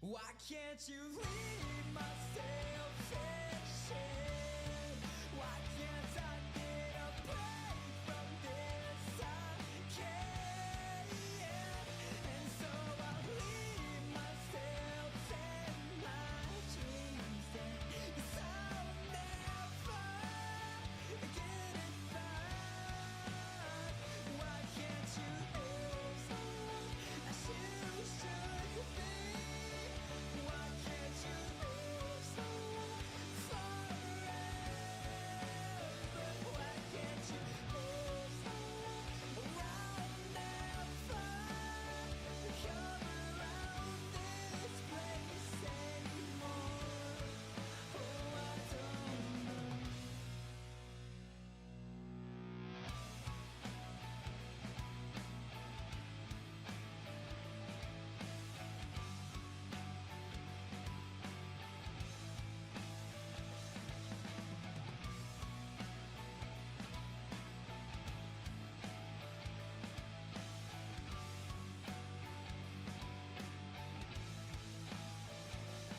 Why can't you leave my self-fiction? Why can't I get a break from this? I can't. And so I leave myself and my dreams and 'cause I'll never get it back. Why can't you love someone as you should be? Why can't you love someone forever? Why can't you love someone around never come around this place anymore? Oh, I don't know.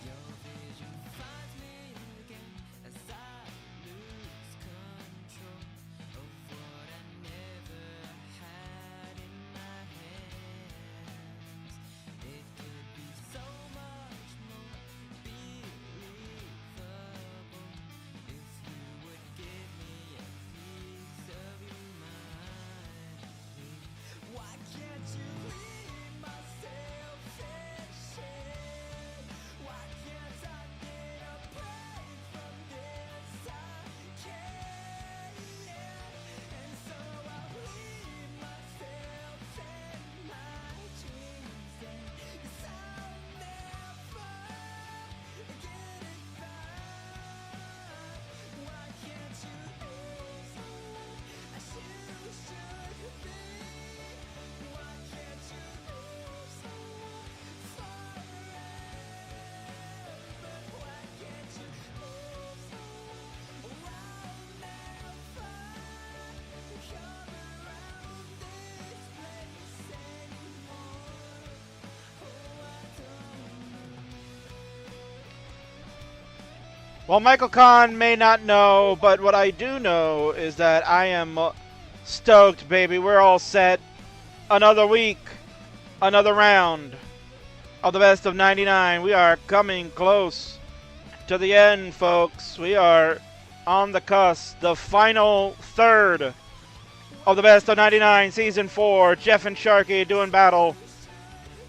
Your vision finds me again as I lose control of what I never had in my hands. It could be so much more believable if you would give me a piece of your mind. Why can't you leave my self-fiction? Why can't I get a break from this? I can't. And so I leave myself and my dreams and 'cause I'll never get it back. Why can't you love someone as you should be? Why can't you love someone forever? Why can't you love someone around never come around this place anymore? Oh, I don't know. Well, Michael Kahn may not know, but what I do know is that I am stoked, baby. We're all set. Another week, another round of the best of 99. We are coming close to the end, folks. We are on the cusp, the final third of the best of 99, season 4. Jeff and Sharky doing battle.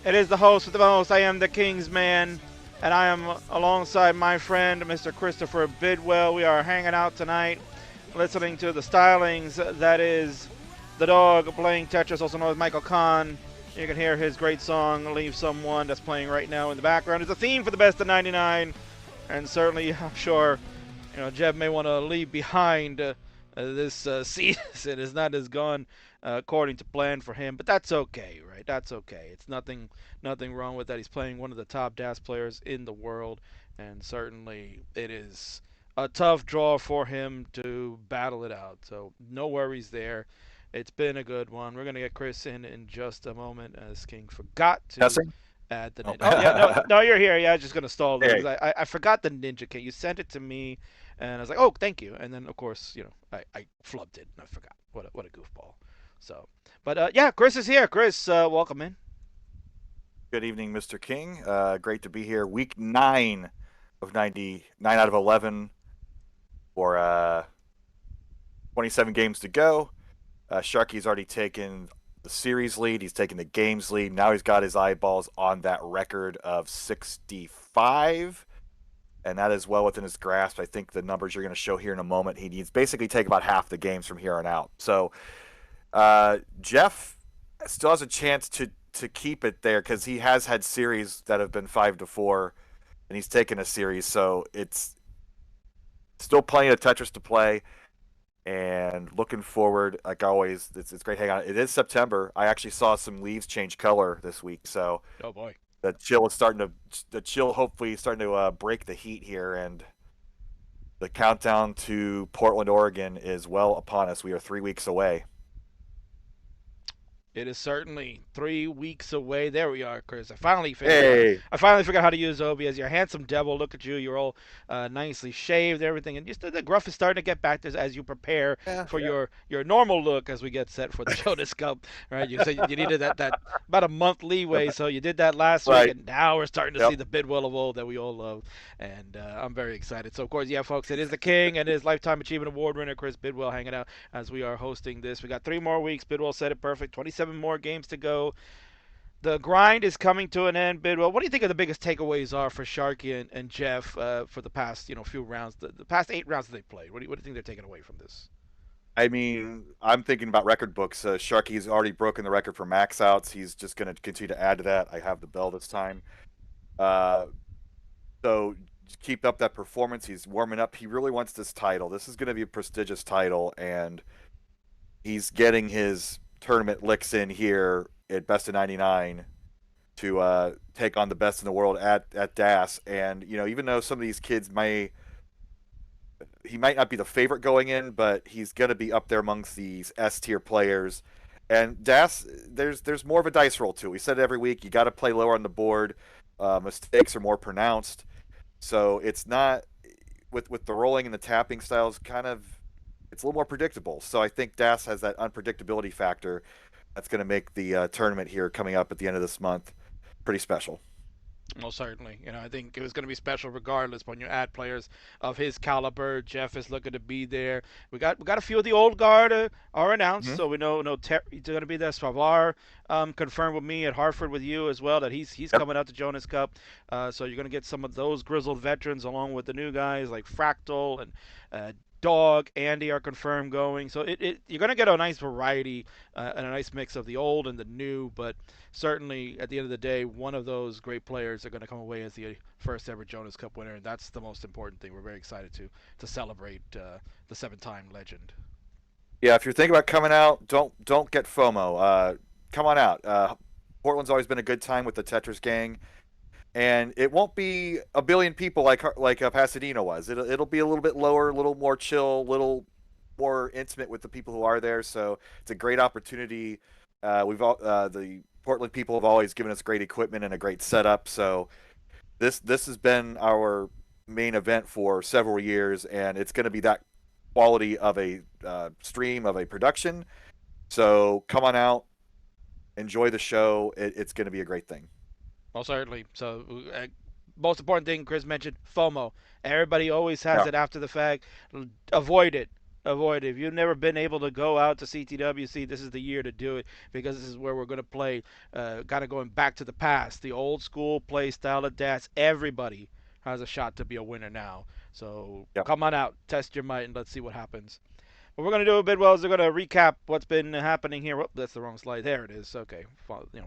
It is the host with the most. I am the Kingsman, and I am alongside my friend, Mr. Christopher Bidwell. We are hanging out tonight, listening to the stylings. That is the dog playing Tetris, also known as Michael Kahn. You can hear his great song, Leave Someone, that's playing right now in the background. It's a theme for the best of 99, and certainly, I'm sure, Jeff may want to leave behind this season. It's not as gone according to plan for him, but that's okay, right? That's okay. It's nothing wrong with that. He's playing one of the top DAS players in the world, and certainly it is a tough draw for him to battle it out. So no worries there. It's been a good one. We're going to get Chris in just a moment, as King forgot to Testing? add the Oh. ninja. Oh, yeah, no, you're here. Yeah, I was just going to stall there, Hey. 'cause I forgot the ninja kit. You sent it to me, and I was like, oh, thank you. And then, of course, I flubbed it, and I forgot. What a goofball. So, but yeah, Chris is here. Chris, welcome in. Good evening, Mr. King. Great to be here. Week 9 of 90, 9 out of 11 for 27 games to go. Sharky's already taken the series lead. He's taken the games lead. Now he's got his eyeballs on that record of 65, and that is well within his grasp. I think the numbers you're going to show here in a moment, he needs basically take about half the games from here on out. So Jeff still has a chance to keep it there because he has had series that have been 5-4, and he's taken a series. So it's Still plenty of Tetris to play, and looking forward. Like always, it's great hanging out. It is September. I actually saw some leaves change color this week, so Oh boy. the chill hopefully starting to break the heat here, and the countdown to Portland, Oregon is well upon us. We are 3 weeks away. It is certainly 3 weeks away. There we are, Chris. I finally figured out. Hey, I finally figured out how to use OBS. You're a handsome devil. Look at you. You're all nicely shaved, everything, and just the gruff is starting to get back as you prepare yeah, for yeah. your normal look as we get set for the Jonas Cup. Right? You said you needed that about a month leeway, so you did that last week, Right. and now we're starting to Yep. see the Bidwell of old that we all love, and I'm very excited. So of course, yeah, folks, it is the King and his Lifetime Achievement Award winner Chris Bidwell hanging out as we are hosting this. We got 3 more weeks. Bidwell said it perfect. 27 more games to go. The grind is coming to an end, Bidwell. What do you think of the biggest takeaways are for Sharky and Jeff for the past few rounds, the past 8 rounds that they played? What do you think they're taking away from this? I mean, I'm thinking about record books. Sharky's already broken the record for Maxouts. He's just going to continue to add to that. I have the bell this time. Uh, so just keep up that performance. He's warming up. He really wants this title. This is going to be a prestigious title, and he's getting his tournament licks in here at Best of 99 to take on the best in the world at DAS. And even though some of these kids he might not be the favorite going in, but he's going to be up there amongst these S tier players. And DAS, there's more of a dice roll too. We said it every week. You got to play lower on the board. Mistakes are more pronounced, so it's not with the rolling and the tapping styles. It's a little more predictable. So I think DAS has that unpredictability factor that's going to make the tournament here coming up at the end of this month pretty special. Well, certainly. I think it was going to be special regardless. When you add players of his caliber, Jeff is looking to be there. We got a few of the old guard are announced, Mm-hmm. so we know Terry's going to be there. Svavar confirmed with me at Hartford with you as well that he's Yep. coming out to Jonas Cup. So you're going to get some of those grizzled veterans along with the new guys like Fractal and Dog, Andy are confirmed going. So you're going to get a nice variety and a nice mix of the old and the new, but certainly at the end of the day, one of those great players are going to come away as the first ever Jonas Cup winner, and that's the most important thing. We're very excited to celebrate the 7-time legend. Yeah, if you're thinking about coming out, don't get FOMO. Come on out. Portland's always been a good time with the Tetris gang, and it won't be a billion people like Pasadena was. It'll be a little bit lower, a little more chill, a little more intimate with the people who are there. So it's a great opportunity. The Portland people have always given us great equipment and a great setup. So this has been our main event for several years, and it's going to be that quality of a stream of a production. So come on out, enjoy the show. It's going to be a great thing. Well, certainly. So, most important thing Chris mentioned, FOMO. Everybody always has Yeah. it after the fact. Avoid it. Avoid it. If you've never been able to go out to CTWC, this is the year to do it because this is where we're going to play, kind of going back to the past, the old school play style of DAS. Everybody has a shot to be a winner now. So Yep. come on out, test your might, and let's see what happens. What we're going to do a bit well is we're going to recap what's been happening here. Oh, that's the wrong slide. There it is. Okay.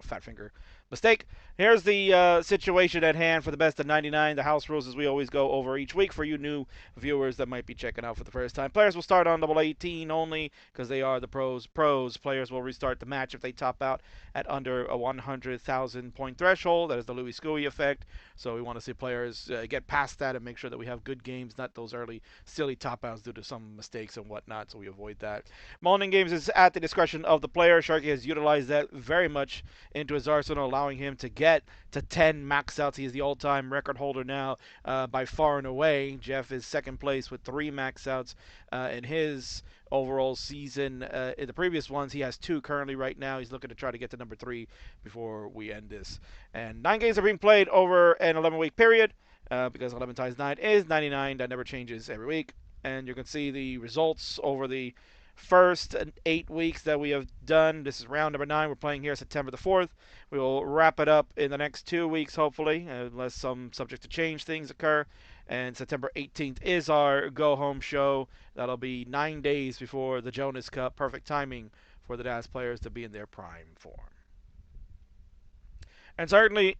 Fat finger mistake. Here's the situation at hand for the best of 99. The house rules as we always go over each week for you new viewers that might be checking out for the first time. Players will start on double 18 only because they are the pros. Players will restart the match if they top out at under a 100,000 point threshold. That is the Louis Scuey effect. So we want to see players get past that and make sure that we have good games, not those early silly top outs due to some mistakes and whatnot. So we avoid that. Mulligan games is at the discretion of the player. Sharky has utilized that very much into his arsenal, allowing him to get to 10 max outs. He is the all-time record holder now by far and away. Jeff is second place with 3 max outs in his overall season. In the previous ones, he has 2 currently right now. He's looking to try to get to number 3 before we end this. And 9 games are being played over an 11-week period because 11 times 9 is 99. That never changes every week. And you can see the results over the first 8 weeks that we have done. This is round number 9. We're playing here September the 4th. We will wrap it up in the next 2 weeks, hopefully, unless some subject to change things occur. And September 18th is our go-home show. That'll be 9 days before the Jonas Cup. Perfect timing for the DAS players to be in their prime form. And certainly,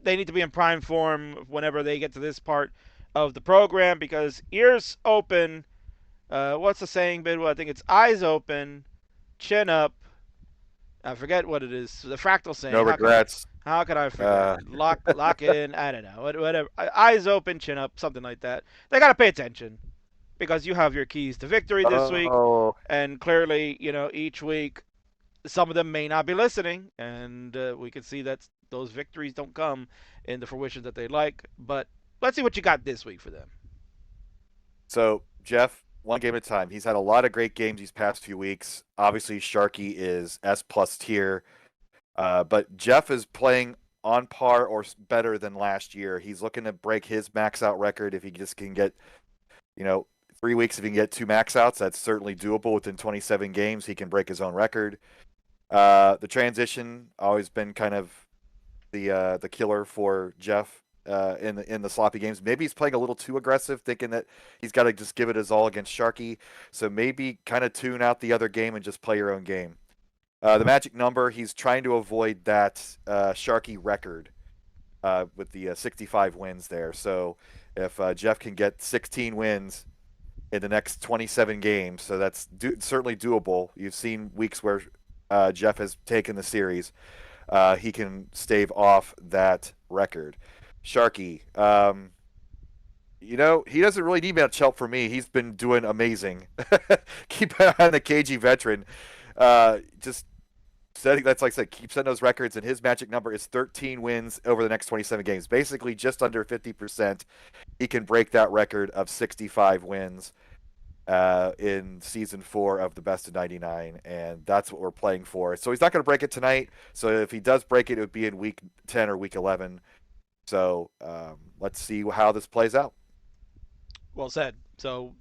they need to be in prime form whenever they get to this part of the program because ears open. What's the saying, Bidwell? I think it's eyes open, chin up. I forget what it is. The fractal saying. No regrets. How can I forget? Lock in. I don't know. Whatever. Eyes open, chin up, something like that. They gotta pay attention because you have your keys to victory this week, Oh, and clearly, each week some of them may not be listening, and we can see that those victories don't come in the fruition that they like. But let's see what you got this week for them. so Jeff, one game at a time. He's had a lot of great games these past few weeks. Obviously, Sharky is S+ tier, but Jeff is playing on par or better than last year. He's looking to break his max out record if he just can get, 3 weeks. If he can get 2 max outs, that's certainly doable within 27 games. He can break his own record. The transition always been kind of the killer for Jeff in the sloppy games. Maybe he's playing a little too aggressive, thinking that he's got to just give it his all against Sharky. So maybe kind of tune out the other game and just play your own game. The magic number, he's trying to avoid that Sharky record with the 65 wins there. So if Jeff can get 16 wins in the next 27 games, so that's certainly doable. You've seen weeks where Jeff has taken the series. He can stave off that record. Sharky, he doesn't really need much help from me. He's been doing amazing. Keep an eye on the KG veteran. Just setting, that's like I said, keep setting those records, and his magic number is 13 wins over the next 27 games. Basically, just under 50%. He can break that record of 65 wins in season 4 of the Best of 99, and that's what we're playing for. So he's not going to break it tonight. So if he does break it, it would be in week 10 or week 11. So let's see how this plays out. Well said. So,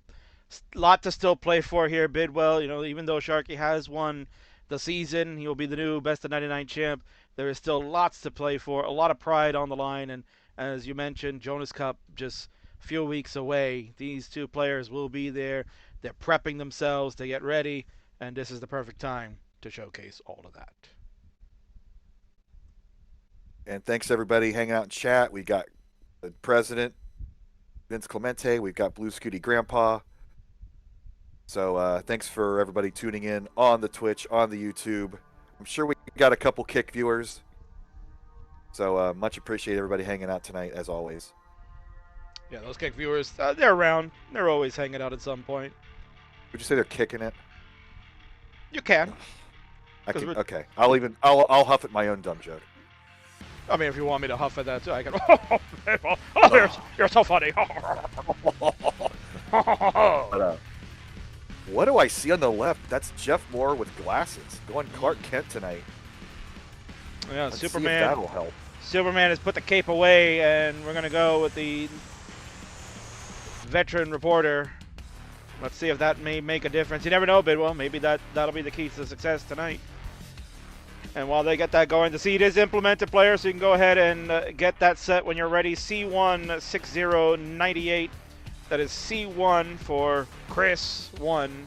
a lot to still play for here, Bidwell. Even though Sharky has won the season, he will be the new Best of 99 champ. There is still lots to play for, a lot of pride on the line, and as you mentioned, Jonas Cup just a few weeks away. These two players will be there. They're prepping themselves to get ready, and this is the perfect time to showcase all of that. And thanks everybody hanging out in chat. We got the president, Vince Clemente. We've got Blue Scooty Grandpa. So thanks for everybody tuning in on the Twitch, on the YouTube. I'm sure we got a couple Kick viewers. So much appreciate everybody hanging out tonight, as always. Yeah, those Kick viewers, they're around. They're always hanging out at some point. Would you say they're kicking it? You can. Okay. I'll huff at my own dumb joke. I mean, if you want me to huff at that too, I can. You're so funny. But, what do I see on the left? That's Jeff Moore with glasses going Clark Kent tonight. Yeah, Let's Superman. See if that'll help. Superman has put the cape away, and we're gonna go with the veteran reporter. Let's see if that may make a difference. You never know, Bidwell. Maybe that'll be the key to success tonight. And while they get that going, the seed is implemented, players, so you can go ahead and get that set when you're ready. C16098. That is C1 for Chris 1.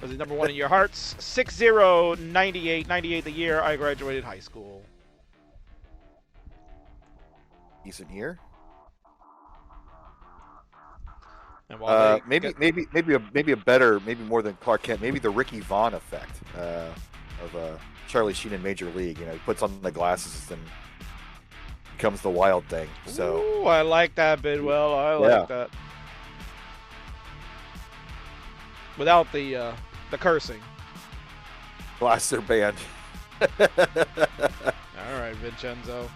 Was number 1 in your hearts. 6098. 98 the year I graduated high school. Decent year. And while maybe a better, maybe more than Clark Kent, maybe the Ricky Vaughn effect of Charlie Sheen in Major League. He puts on the glasses and becomes the wild thing. So ooh, I like that, Bidwell. I like that. Without the cursing. Glasses are banned. All right, Vincenzo.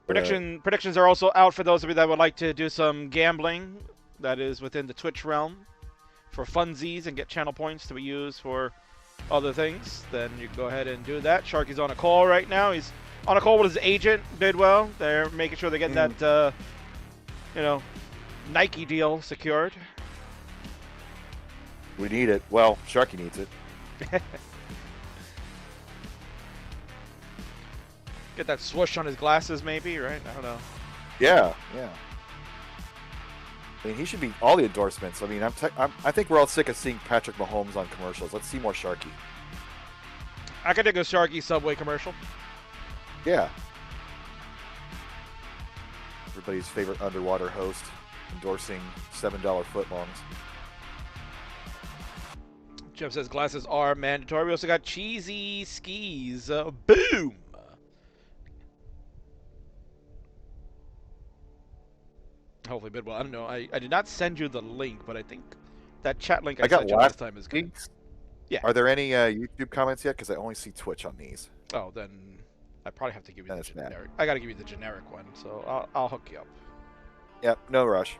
Predictions are also out for those of you that would like to do some gambling. That is within the Twitch realm for funsies and get channel points to be used for other things. Then you can go ahead and do that. Sharky's on a call right now. He's on a call with his agent, Bidwell. They're making sure they get that, Nike deal secured. We need it. Well, Sharky needs it. Get that swoosh on his glasses, maybe, right? I don't know. Yeah. I mean, he should be all the endorsements. I mean, I think we're all sick of seeing Patrick Mahomes on commercials. Let's see more Sharky. I could dig a Sharky Subway commercial. Yeah. everybody's favorite underwater host, endorsing $7 footlongs. Jeff says glasses are mandatory. We also got cheesy skis. Boom! Hopefully, Bidwell. I don't know. I did not send you the link, but I think that chat link I got sent you last time is good. Weeks. Yeah. Are there any YouTube comments yet? Because I only see Twitch on these. Oh, then I probably have to give you the That's generic. I got to give you the generic one, so I'll hook you up. Yep, no rush.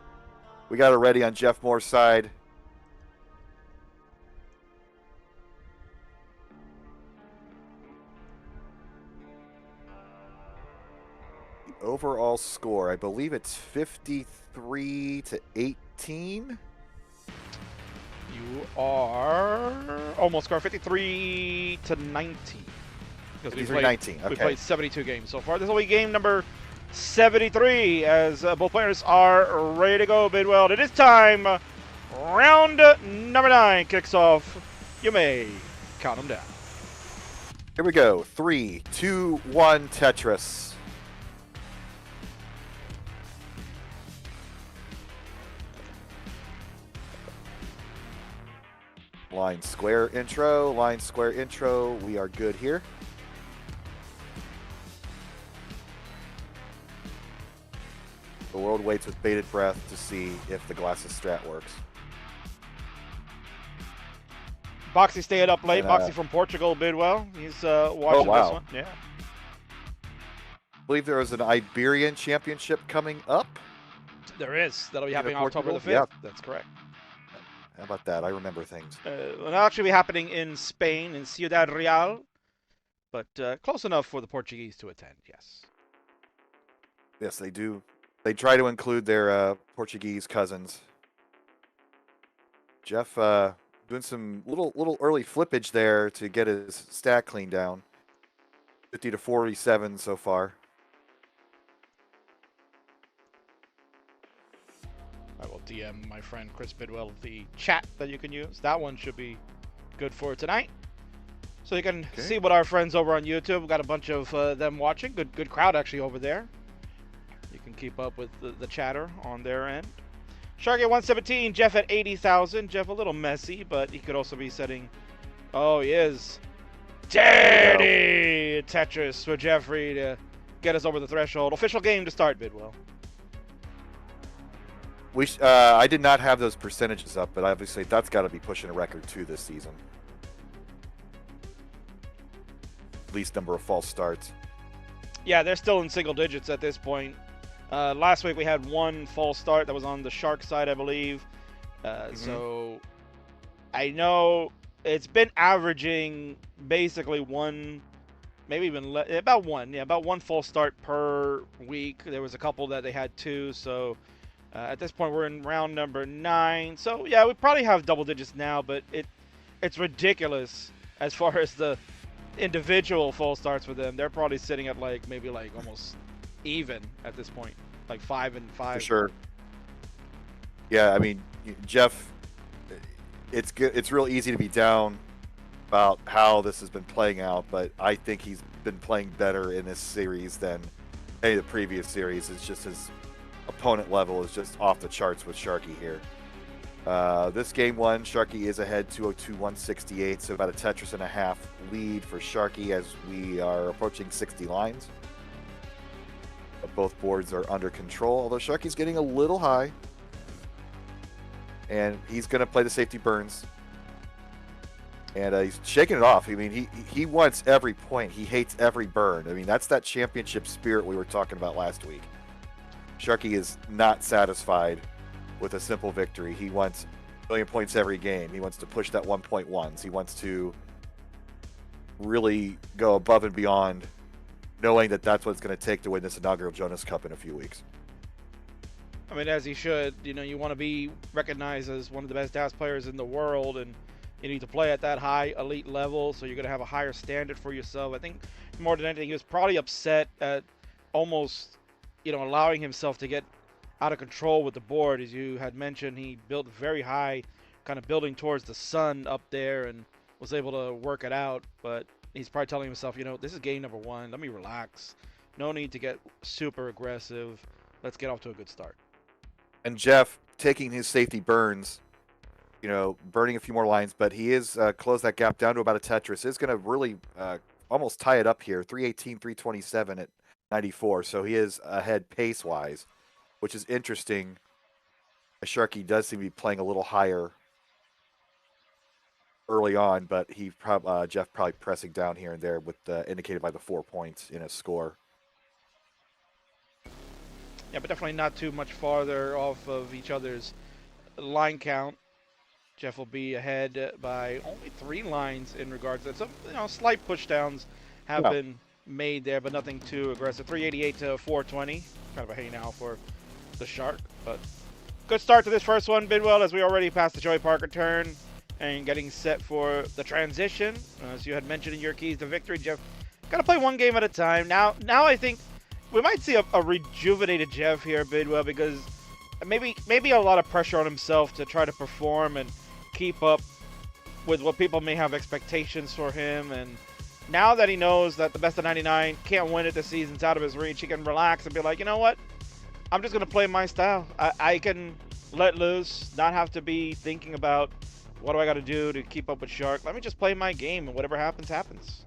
We got it ready on Jeff Moore's side. The overall score, I believe it's 53 to 18. You are almost score 53 to 19. Because 19. Okay. We played 72 games so far. This will be game number 73 as both players are ready to go. Bidwell, it is time. Round number 9 kicks off. You may count them down. Here we go. 3, 2, 1, Tetris. Line square intro, line square intro. We are good here. The world waits with bated breath to see if the glasses strat works. Boxy stayed up late. And, Boxy from Portugal, Bidwell. He's watching this one. Yeah. I believe there is an Iberian Championship coming up. There is. That'll be happening Portugal? October the 5th. Yeah. That's correct. How about that? I remember things. It'll actually be happening in Spain, in Ciudad Real. But close enough for the Portuguese to attend, yes. Yes, they do. They try to include their Portuguese cousins. Jeff doing some little early flippage there to get his stat clean down. 50 to 47 so far. I will DM my friend Chris Bidwell the chat that you can use. That one should be good for tonight. So you can see what our friends over on YouTube. We've got a bunch of them watching. Good crowd actually over there. You can keep up with the chatter on their end. Sharky at 117, Jeff at 80,000. Jeff a little messy, but he could also be setting... Oh, he is. Dirty Tetris for Jeffrey to get us over the threshold. Official game to start, Bidwell. I did not have those percentages up, but obviously that's got to be pushing a record too this season. Least number of false starts. Yeah, they're still in single digits at this point. Last week we had one false start that was on the Shark side, I believe. So I know it's been averaging basically one, maybe even about one false start per week. There was a couple that they had two, so at this point we're in round number 9. So yeah, we probably have double digits now, but it's ridiculous as far as the individual false starts for them. They're probably sitting at maybe almost even at this point, like 5 and 5. For sure. Yeah, I mean, Jeff, it's good. It's real easy to be down about how this has been playing out, but I think he's been playing better in this series than any of the previous series. It's just his opponent level is just off the charts with Sharky here. This game one, Sharky is ahead 202-168, so about a Tetris and a half lead for Sharky as we are approaching 60 lines. But both boards are under control, although Sharky's getting a little high. And he's going to play the safety burns. And he's shaking it off. I mean, he wants every point. He hates every burn. I mean, that's that championship spirit we were talking about last week. Sharky is not satisfied with a simple victory. He wants a million points every game. He wants to push that 1.1s. He wants to really go above and beyond, knowing that that's what it's going to take to win this inaugural Jonas Cup in a few weeks. I mean, as he should. You know, you want to be recognized as one of the best DAS players in the world, and you need to play at that high elite level, so you're going to have a higher standard for yourself. I think more than anything, he was probably upset at almost, allowing himself to get out of control with the board. As you had mentioned, he built very high, kind of building towards the sun up there, and was able to work it out. But he's probably telling himself, this is game number 1. Let me relax. No need to get super aggressive. let's get off to a good start. And Jeff taking his safety burns, burning a few more lines, but he is closed that gap down to about a Tetris. Is going to really almost tie it up here. 318, 327 at 94. So he is ahead pace-wise, which is interesting. Sharky does seem to be playing a little higher early on, but Jeff probably pressing down here and there with indicated by the 4 points in his score. Yeah, but definitely not too much farther off of each other's line count. Jeff will be ahead by only 3 lines in regards to some, slight pushdowns have been made there, but nothing too aggressive. 388 to 420. Kind of a hey now for the Shark, but good start to this first one, Bidwell, as we already passed the Joey Parker turn and getting set for the transition. As you had mentioned in your keys to victory, Jeff, got to play one game at a time. Now I think we might see a rejuvenated Jeff here, Bidwell, because maybe a lot of pressure on himself to try to perform and keep up with what people may have expectations for him. And now that he knows that the best of 99 can't win it this season, it's out of his reach, he can relax and be like, you know what? I'm just going to play my style. I can let loose, not have to be thinking about what do I got to do to keep up with Shark. Let me just play my game, and whatever happens, happens.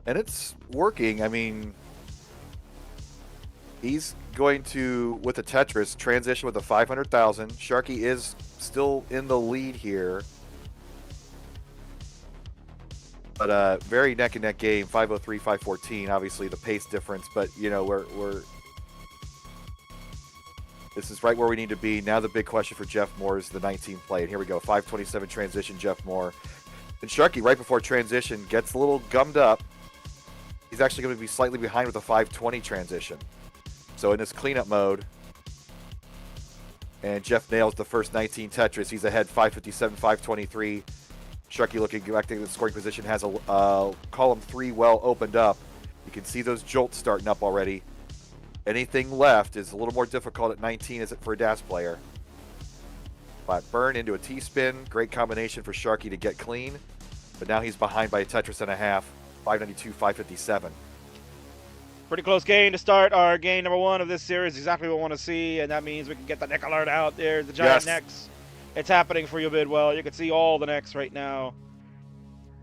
And it's working. I mean, he's going to, with the Tetris, transition with a 500,000. Sharky is still in the lead here. But very neck and neck game, 503, 514. Obviously, the pace difference, but this is right where we need to be. Now the big question for Jeff Moore is the 19 play. And here we go, 527 transition, Jeff Moore. And Sharky, right before transition, gets a little gummed up. He's actually going to be slightly behind with a 520 transition. So in his cleanup mode, and Jeff nails the first 19 Tetris. He's ahead 557, 523. Sharky looking back to the scoring position, has a column 3 well opened up. You can see those jolts starting up already. Anything left is a little more difficult at 19 as it for a DAS player. But burn into a T-spin. Great combination for Sharky to get clean. But now he's behind by a Tetris and a half. 592, 557. Pretty close game to start our game number 1 of this series. Exactly what we want to see, and that means we can get the neck alert out there. The giant necks. It's happening for you, Bidwell. You can see all the necks right now.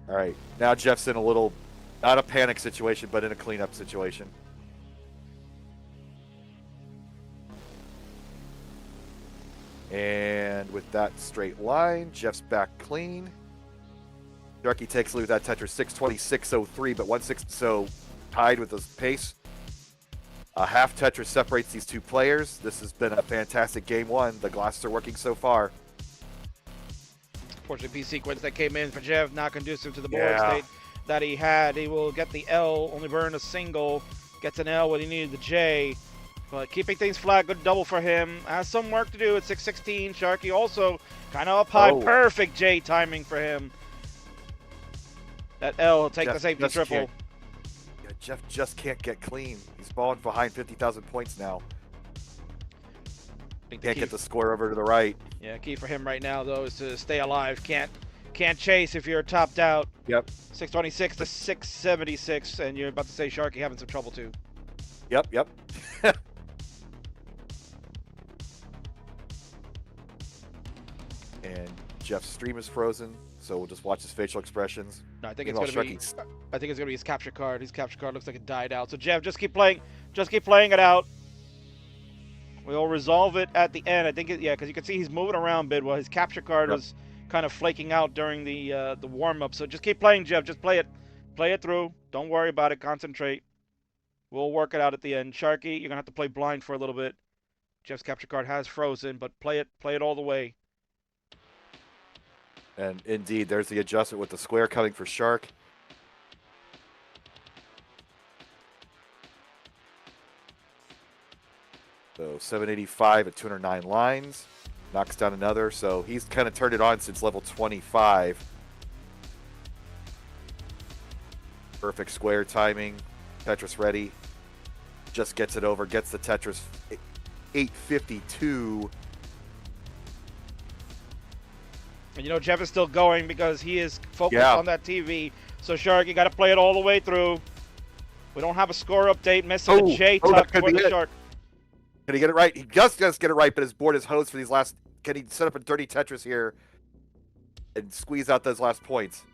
All right. Now Jeff's in a little, not a panic situation, but in a cleanup situation. And with that straight line, Jeff's back clean. Sharky takes lead with that Tetris, 620, 603, but 160, so tied with the pace. A half Tetris separates these two players. This has been a fantastic game 1. The glasses are working so far. Unfortunately, P sequence that came in for Jeff, not conducive to the board state that he had. He will get the L, only burn a single, gets an L when he needed the J. But keeping things flat, good double for him. Has some work to do at 616. Sharky also kind of up high. Perfect J timing for him. That L will take the safety triple. Yeah, Jeff just can't get clean. He's falling behind 50,000 points now. Can't get the score over to the right. Yeah, key for him right now, though, is to stay alive. Can't chase if you're topped out. Yep. 626 to 676, and you're about to say Sharky having some trouble, too. Yep. And Jeff's stream is frozen, so we'll just watch his facial expressions. No, I think it's gonna be his capture card. His capture card looks like it died out. So Jeff, just keep playing it out. We'll resolve it at the end. I think because you can see he's moving around Bidwell. His capture card was kind of flaking out during the warm up. So just keep playing, Jeff. Just play it through. Don't worry about it. Concentrate. We'll work it out at the end. Sharky, you're gonna have to play blind for a little bit. Jeff's capture card has frozen, but play it all the way. And indeed, there's the adjustment with the square coming for Shark. So 785 at 209 lines. Knocks down another. So he's kind of turned it on since level 25. Perfect square timing. Tetris ready. Just gets it over. Gets the Tetris 852. And Jeff is still going because he is focused on that TV. So Shark, you got to play it all the way through. We don't have a score update. Missing the J tuck for the Shark. Can he get it right? He just does get it right, but his board is hosed for these last. Can he set up a dirty Tetris here and squeeze out those last points?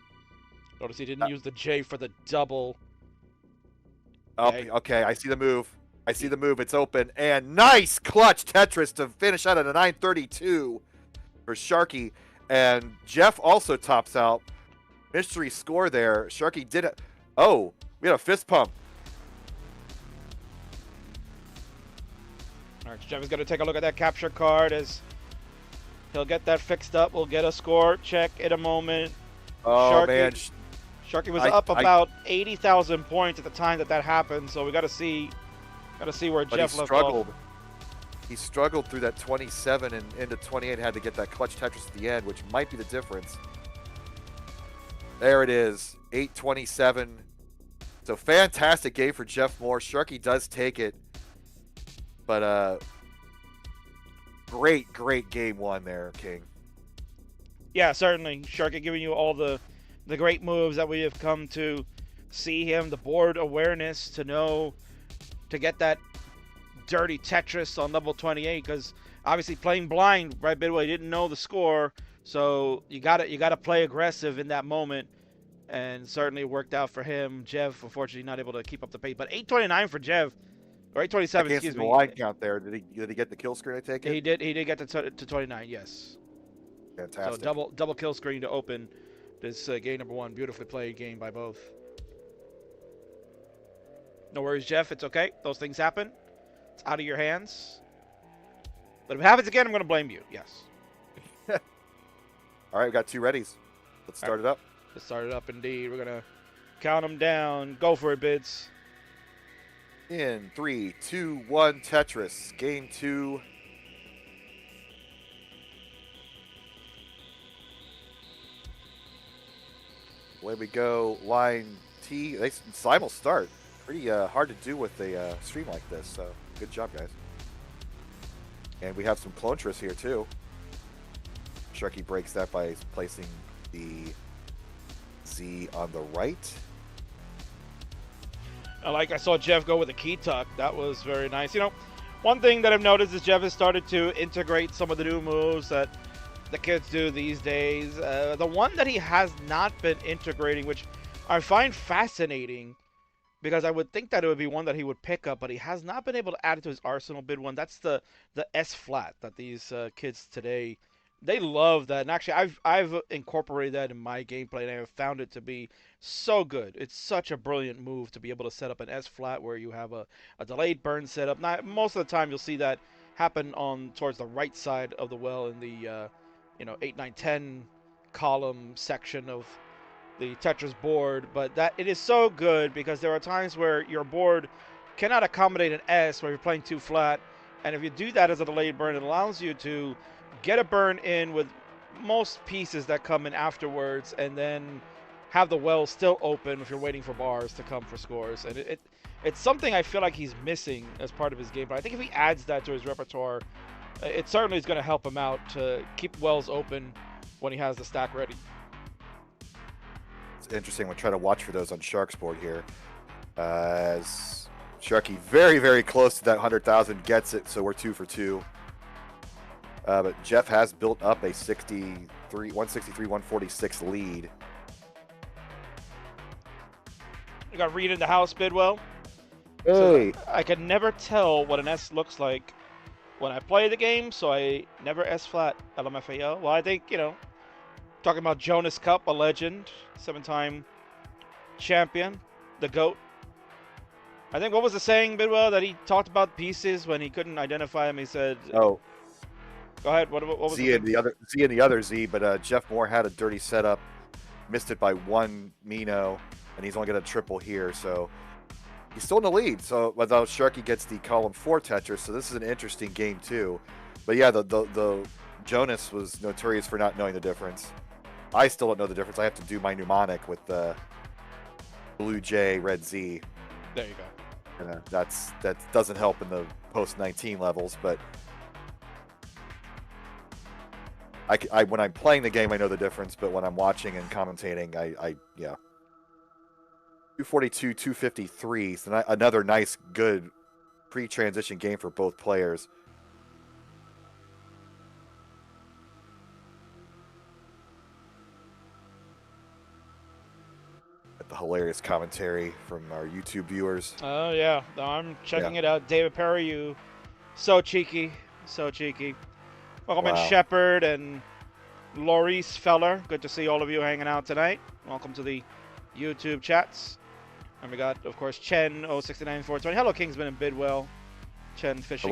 Notice he didn't use the J for the double. Oh, okay. I see the move. I see the move. It's open. And nice clutch Tetris to finish out at a 932 for Sharky. And Jeff also tops out. Mystery score there. Sharky did it. Oh, we had a fist pump. All right, Jeff is going to take a look at that capture card as he'll get that fixed up. We'll get a score check in a moment. Oh, Sharky, man. Sharky was up about 80,000 points at the time that happened, so we got to see where Jeff left off. He struggled through that 27 and into 28, had to get that clutch Tetris at the end, which might be the difference. There it is, 827. So fantastic game for Jeff Moore. Sharky does take it. But great game one there, King. Yeah, certainly. Sharky giving you all the great moves that we have come to see him, the board awareness to know to get that dirty Tetris on level 28, because obviously playing blind, right, Bidwell, didn't know the score, so you gotta play aggressive in that moment, and certainly worked out for him. Jeff, unfortunately, not able to keep up the pace, but 829 for Jeff, or 827, excuse me. The line count there. Did he get the kill screen? I take it. He did get to 29. Yes. Fantastic. So double kill screen to open this game number one. Beautifully played game by both. No worries, Jeff. It's okay. Those things happen. It's out of your hands. But if it happens again, I'm going to blame you. Yes. All right, we got two readies. Let's start it up. Let's start it up, indeed. We're going to count them down. Go for it, Bids. In 3, 2, 1, Tetris. Game 2. Away we go. Line T. They simul start. Pretty hard to do with a stream like this, so good job, guys. And we have some Clontress here, too. Sharky breaks that by placing the Z on the right. I saw Jeff go with a key tuck. That was very nice. You know, one thing that I've noticed is Jeff has started to integrate some of the new moves that the kids do these days. The one that he has not been integrating, which I find fascinating, because I would think that it would be one that he would pick up, but he has not been able to add it to his arsenal. Bid one. That's the S flat that these kids today, they love that. And actually, I've incorporated that in my gameplay, and I have found it to be so good. It's such a brilliant move to be able to set up an S flat where you have a delayed burn setup. Now, most of the time, you'll see that happen towards the right side of the well in the 8, 9, 10 column section of the Tetris board, but that it is so good because there are times where your board cannot accommodate an S where you're playing too flat, and if you do that as a delayed burn, it allows you to get a burn in with most pieces that come in afterwards, and then have the well still open if you're waiting for bars to come for scores. And it's something I feel like he's missing as part of his game, but I think if he adds that to his repertoire, it certainly is going to help him out to keep wells open when he has the stack ready. It's interesting. We'll try to watch for those on Shark's board here. As Sharky very, very close to that 100,000 gets it, so we're 2 for 2. But Jeff has built up a 146 lead. You got Reed in the house, Bidwell. Hey. So I can never tell what an S looks like when I play the game, so I never S flat LMFAO. Well, I think, talking about Jonas Cup, a legend, 7-time champion, the GOAT. I think, what was the saying, Bidwell, that he talked about pieces when he couldn't identify him? He said, "Oh, go ahead. What was Z and the other Z?" But Jeff Moore had a dirty setup, missed it by 1 Mino, and he's only got a triple here, so he's still in the lead. So, although Sharky gets the column 4 Tetris, so this is an interesting game too. But yeah, the Jonas was notorious for not knowing the difference. I still don't know the difference. I have to do my mnemonic with the blue J, red Z. There you go. And that doesn't help in the post 19 levels, but I when I'm playing the game, I know the difference. But when I'm watching and commentating, yeah. 242, 253. So another nice, good pre-transition game for both players. The hilarious commentary from our YouTube viewers. Oh, yeah. No, I'm checking it out. David Perry, you so cheeky. So cheeky. Welcome in Shepard and Laurice Feller. Good to see all of you hanging out tonight. Welcome to the YouTube chats. And we got, of course, Chen 069420. Hello, Kingsman and Bidwell. Chen fishing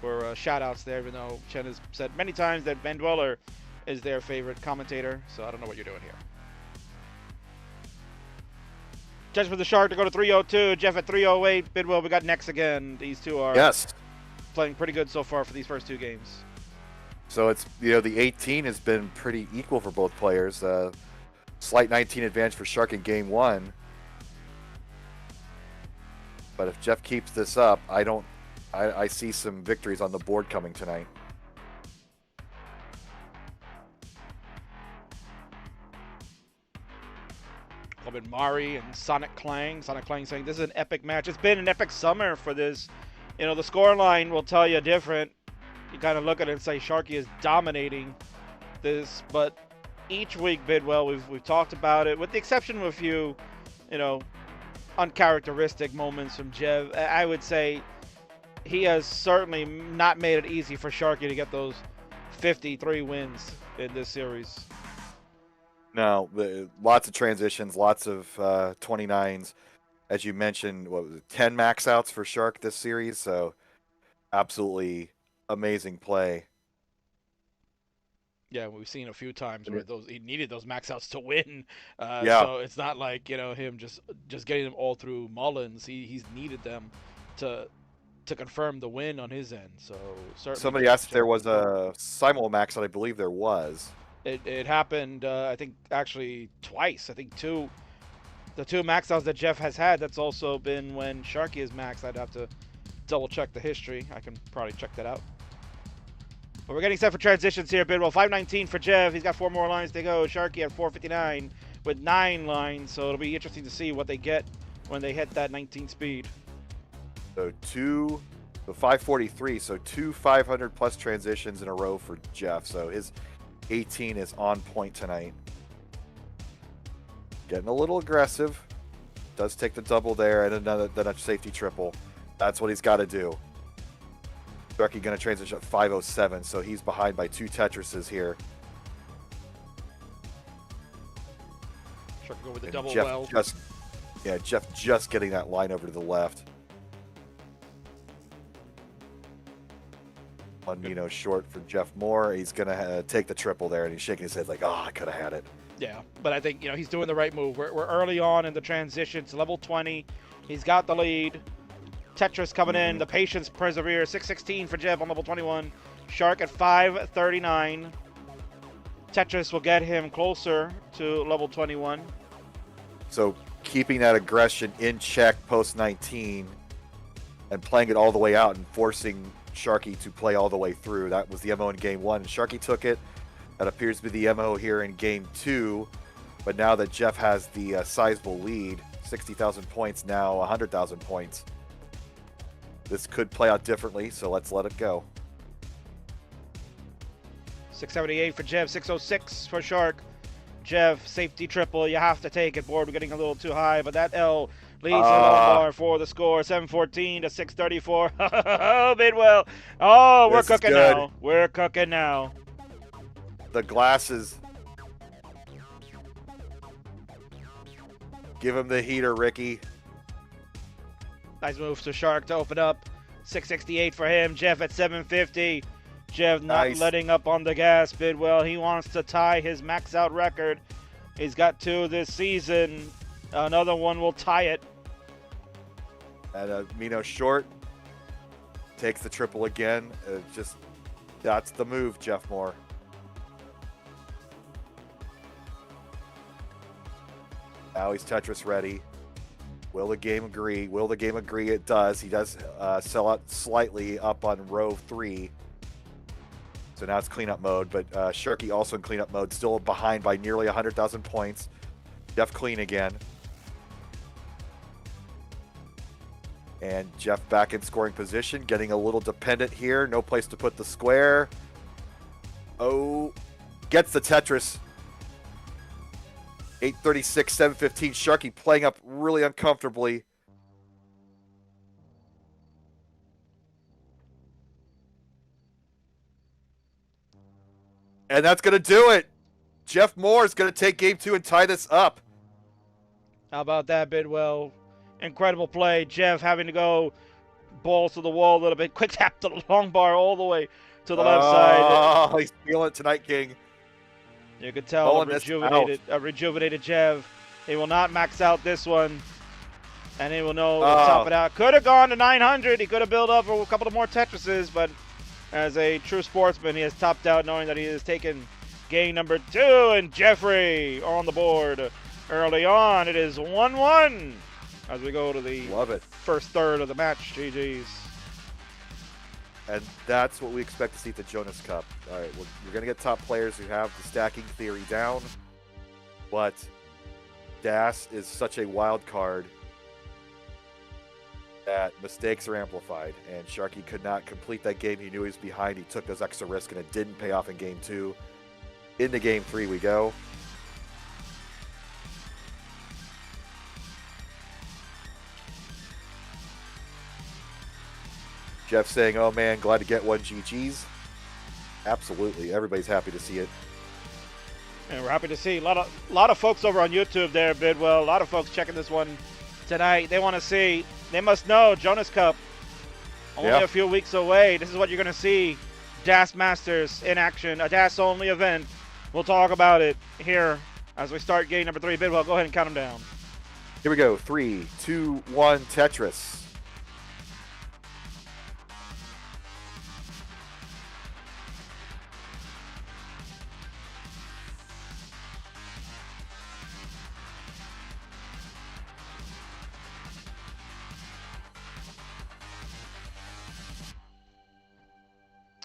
for shout-outs there, even though Chen has said many times that Ben Dweller is their favorite commentator. So I don't know what you're doing here. Judge for the Shark to go to 302. Jeff at 308. Bidwell, we got next again. These two are playing pretty good so far for these first two games. So it's, the 18 has been pretty equal for both players. Slight 19 advantage for Shark in game one. But if Jeff keeps this up, I see some victories on the board coming tonight. Robin Mari and Sonic Clang. Sonic Clang saying this is an epic match. It's been an epic summer for this. The scoreline will tell you different. You kind of look at it and say Sharky is dominating this, but each week, Bidwell, we've talked about it, with the exception of a few, uncharacteristic moments from Jev. I would say he has certainly not made it easy for Sharky to get those 53 wins in this series. No, lots of transitions, lots of 29s. As you mentioned, 10 max outs for Shark this series, so absolutely amazing play. Yeah, we've seen a few times where he needed those max outs to win. So it's not like, him just getting them all through Mullins. He's needed them to confirm the win on his end. So certainly. Somebody asked if there was a simul max out. I believe there was. It happened, I think, actually twice. I think the two max outs that Jeff has had, that's also been when Sharky is maxed. I'd have to double check the history. I can probably check that out. But we're getting set for transitions here, Bidwell. 519 for Jeff. He's got 4 more lines to go. Sharky at 459 with 9 lines. So it'll be interesting to see what they get when they hit that 19 speed. So 543. So 2 500 plus transitions in a row for Jeff. So his 18 is on point tonight. Getting a little aggressive. Does take the double there and then a safety triple. That's what he's got to do. Sharky going to transition at 507, so he's behind by 2 Tetrises here. Sharky go with the double Jeff well. Jeff just getting that line over to the left. One short for Jeff Moore. He's going to take the triple there, and he's shaking his head like, oh, I could have had it. Yeah, but I think, he's doing the right move. We're early on in the transition. It's level 20. He's got the lead. Tetris coming in. The patience perseveres. 616 for Jeff on level 21. Shark at 539. Tetris will get him closer to level 21. So keeping that aggression in check post 19 and playing it all the way out and forcing Sharky to play all the way through. That was the MO in game 1. Sharky took it. That appears to be the MO here in game 2. But now that Jeff has the sizable lead, 60,000 points now, 100,000 points. This could play out differently, so let's let it go. 678 for Jeff, 606 for Shark. Jeff, safety triple, you have to take it. Board, we're getting a little too high, but that L leads the bar for the score. 714 to 634. Oh, Bidwell. Oh, we're cooking now. We're cooking now. The glasses. Give him the heater, Ricky. Nice move to Shark to open up. 668 for him. Jeff at 750. Jeff not letting up on the gas. Bidwell, he wants to tie his max out record. He's got 2 this season. Another one will tie it. And Mino short takes the triple again. That's the move, Jeff Moore. Now he's Tetris ready. Will the game agree? Will the game agree? It does. He does sell out slightly up on row 3. So now it's cleanup mode, but Sharky also in cleanup mode, still behind by nearly 100,000 points. Jeff clean again. And Jeff back in scoring position, getting a little dependent here. No place to put the square. Oh, gets the Tetris. 836, 715. Sharky playing up really uncomfortably. And that's going to do it. Jeff Moore is going to take game 2 and tie this up. How about that, Bidwell? Incredible play. Jeff having to go balls to the wall a little bit. Quick tap to the long bar all the way to the left side. Oh, he's feeling it tonight, King. You could tell a rejuvenated Jeff. He will not max out this one. And he will know to top it out. Could have gone to 900. He could have built up a couple of more Tetrises, but as a true sportsman, he has topped out knowing that he has taken game number 2. And Jeffrey on the board early on. It is 1-1 as we go to the first third of the match. GG's. And that's what we expect to see at the Jonas Cup. All right, we're going to get top players who have the stacking theory down, but Das is such a wild card that mistakes are amplified, and Sharky could not complete that game. He knew he was behind. He took those extra risks, and it didn't pay off in game 2. Into game 3 we go. Jeff saying, oh man, glad to get one GG's. Absolutely. Everybody's happy to see it. And we're happy to see a lot of folks over on YouTube there, Bidwell. A lot of folks checking this one tonight. They want to see, they must know, Jonas Cup, only a few weeks away. This is what you're going to see. DAS Masters in action, a DAS-only event. We'll talk about it here as we start game number 3. Bidwell, go ahead and count them down. Here we go. 3, 2, 1, Tetris.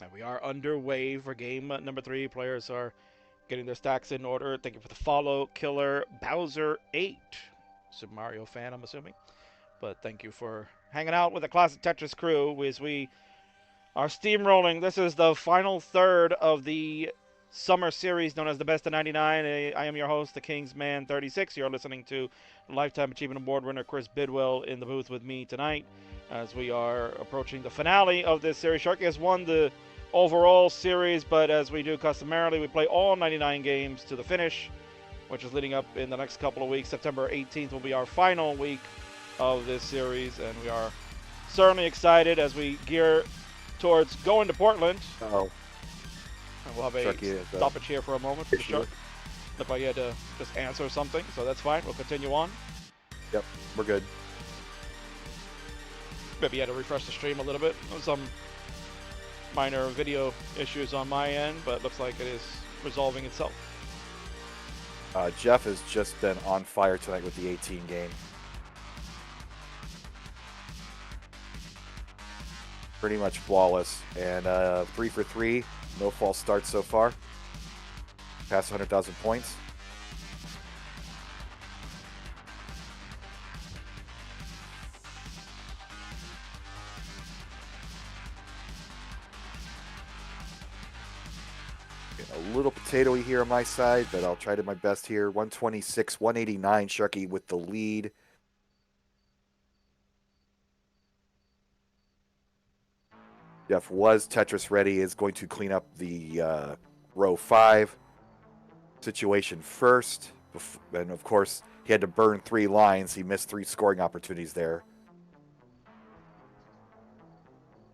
And we are underway for game number 3. Players are getting their stacks in order. Thank you for the follow, Killer Bowser 8. Super Mario fan, I'm assuming. But thank you for hanging out with the Classic Tetris crew as we are steamrolling. This is the final third of the summer series known as the Best of 99. I am your host, the Kingsman 36. You're listening to Lifetime Achievement Award winner Chris Bidwell in the booth with me tonight as we are approaching the finale of this series. Sharky has won the overall series, but as we do customarily, we play all 99 games to the finish, which is leading up in the next couple of weeks. September 18th will be our final week of this series, and we are certainly excited as we gear towards going to Portland. Uh-oh. And we'll have a stoppage here for a moment. For sure. Looked like you had to just answer something, so that's fine. We'll continue on. Yep, we're good. Maybe you had to refresh the stream a little bit. Some minor video issues on my end, but looks like it is resolving itself. Jeff has just been on fire tonight with the 18 game. Pretty much flawless. And 3 for 3. No false starts so far. Past 100,000 points. A little potatoey here on my side, but I'll try to my best here. 126, 189, Sharky with the lead. Jeff was Tetris ready, is going to clean up the row 5 situation first. And of course, he had to burn 3 lines. He missed 3 scoring opportunities there.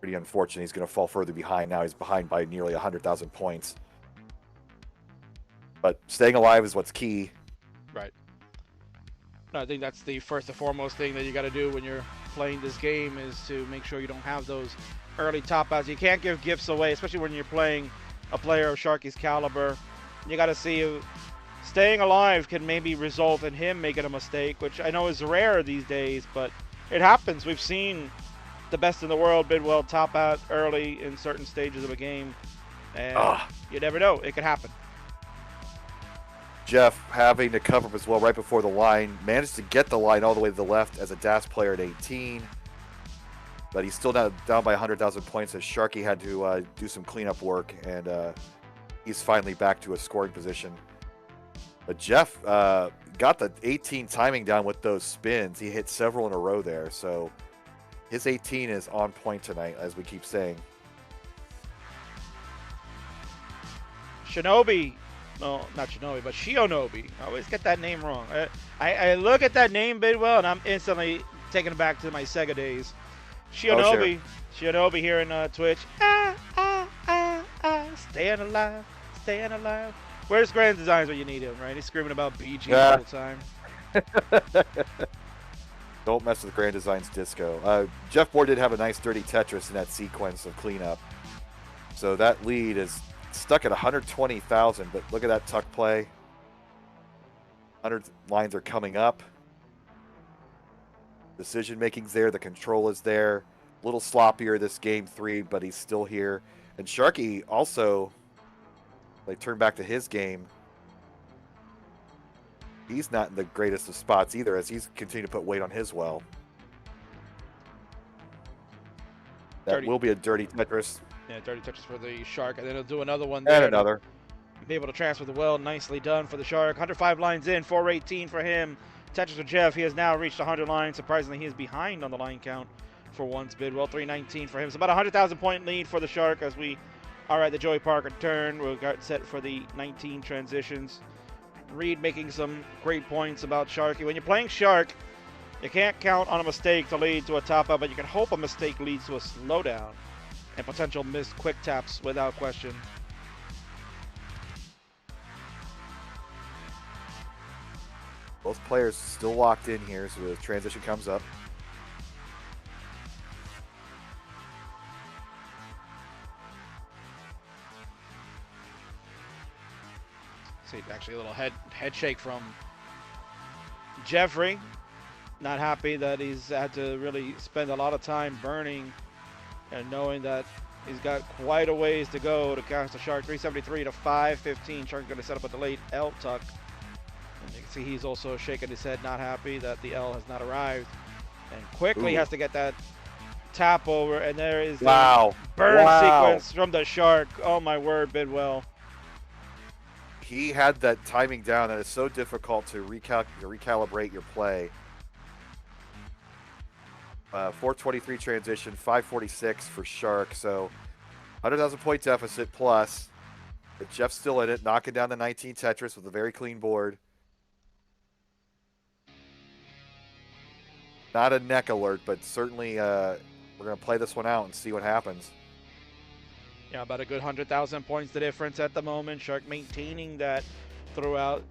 Pretty unfortunate. He's going to fall further behind now. He's behind by nearly 100,000 points. But staying alive is what's key. Right. I think that's the first and foremost thing that you got to do when you're playing this game is to make sure you don't have those early top outs. You can't give gifts away, especially when you're playing a player of Sharky's caliber. You got to see if staying alive can maybe result in him making a mistake, which I know is rare these days, but it happens. We've seen the best in the world Bidwell top out early in certain stages of a game, and you never know. It could happen. Jeff having to cover up as well right before the line. Managed to get the line all the way to the left as a DAS player at 18. but he's still down by 100,000 points as Sharky had to do some cleanup work, and he's finally back to a scoring position. But Jeff got the 18 timing down with those spins. He hit several in a row there, so his 18 is on point tonight, as we keep saying. Shinobi. No, not Shinobi, but Shionobi. I always get that name wrong. I look at that name, Bidwell, and I'm instantly taken back to my Sega days. Shionobi. Shionobi here in Twitch. Staying alive, staying alive. Where's Grand Designs when you need him, right? He's screaming about BG all the time. Don't mess with Grand Designs Disco. Jeff Moore did have a nice dirty Tetris in that sequence of cleanup. So that lead is stuck at 120,000, but look at that tuck play. 100 lines are coming up. Decision making's there. The control is there. A little sloppier this game 3, but he's still here. And Sharky also, they turn back to his game. He's not in the greatest of spots either, as he's continuing to put weight on his well. That Dirty. will be a dirty Tetris. Yeah, dirty touches for the Shark, and then he'll do another one And there. another. Be able to transfer the well. Nicely done for the Shark. 105 lines in, 418 for him. Tetris for Jeff. He has now reached 100 lines. Surprisingly, he is behind on the line count for once. Bidwell, 319 for him. So about a 100,000 point lead for the Shark as we are at the Joey Parker turn. We've got set for the 19 transitions. Reed making some great points about Sharky. When you're playing Shark, you can't count on a mistake to lead to a top up, but you can hope a mistake leads to a slowdown and potential missed quick taps without question. Both players still locked in here, so the transition comes up. See, actually a little head shake from Jeffrey. Not happy that he's had to really spend a lot of time burning and knowing that he's got quite a ways to go to cast the Shark. 373 to 515. Shark's going to set up a delayed L tuck. And you can see he's also shaking his head, not happy that the L has not arrived. And quickly has to get that tap over. And there is the burn sequence from the Shark. Oh my word, Bidwell. He had that timing down, and it's so difficult to recalibrate your play. 423 transition, 546 for Shark, so 100,000 point deficit plus. But Jeff's still in it, knocking down the 19 Tetris with a very clean board. Not a neck alert, but certainly we're going to play this one out and see what happens. Yeah, about a good 100,000 points the difference at the moment. Shark maintaining that throughout.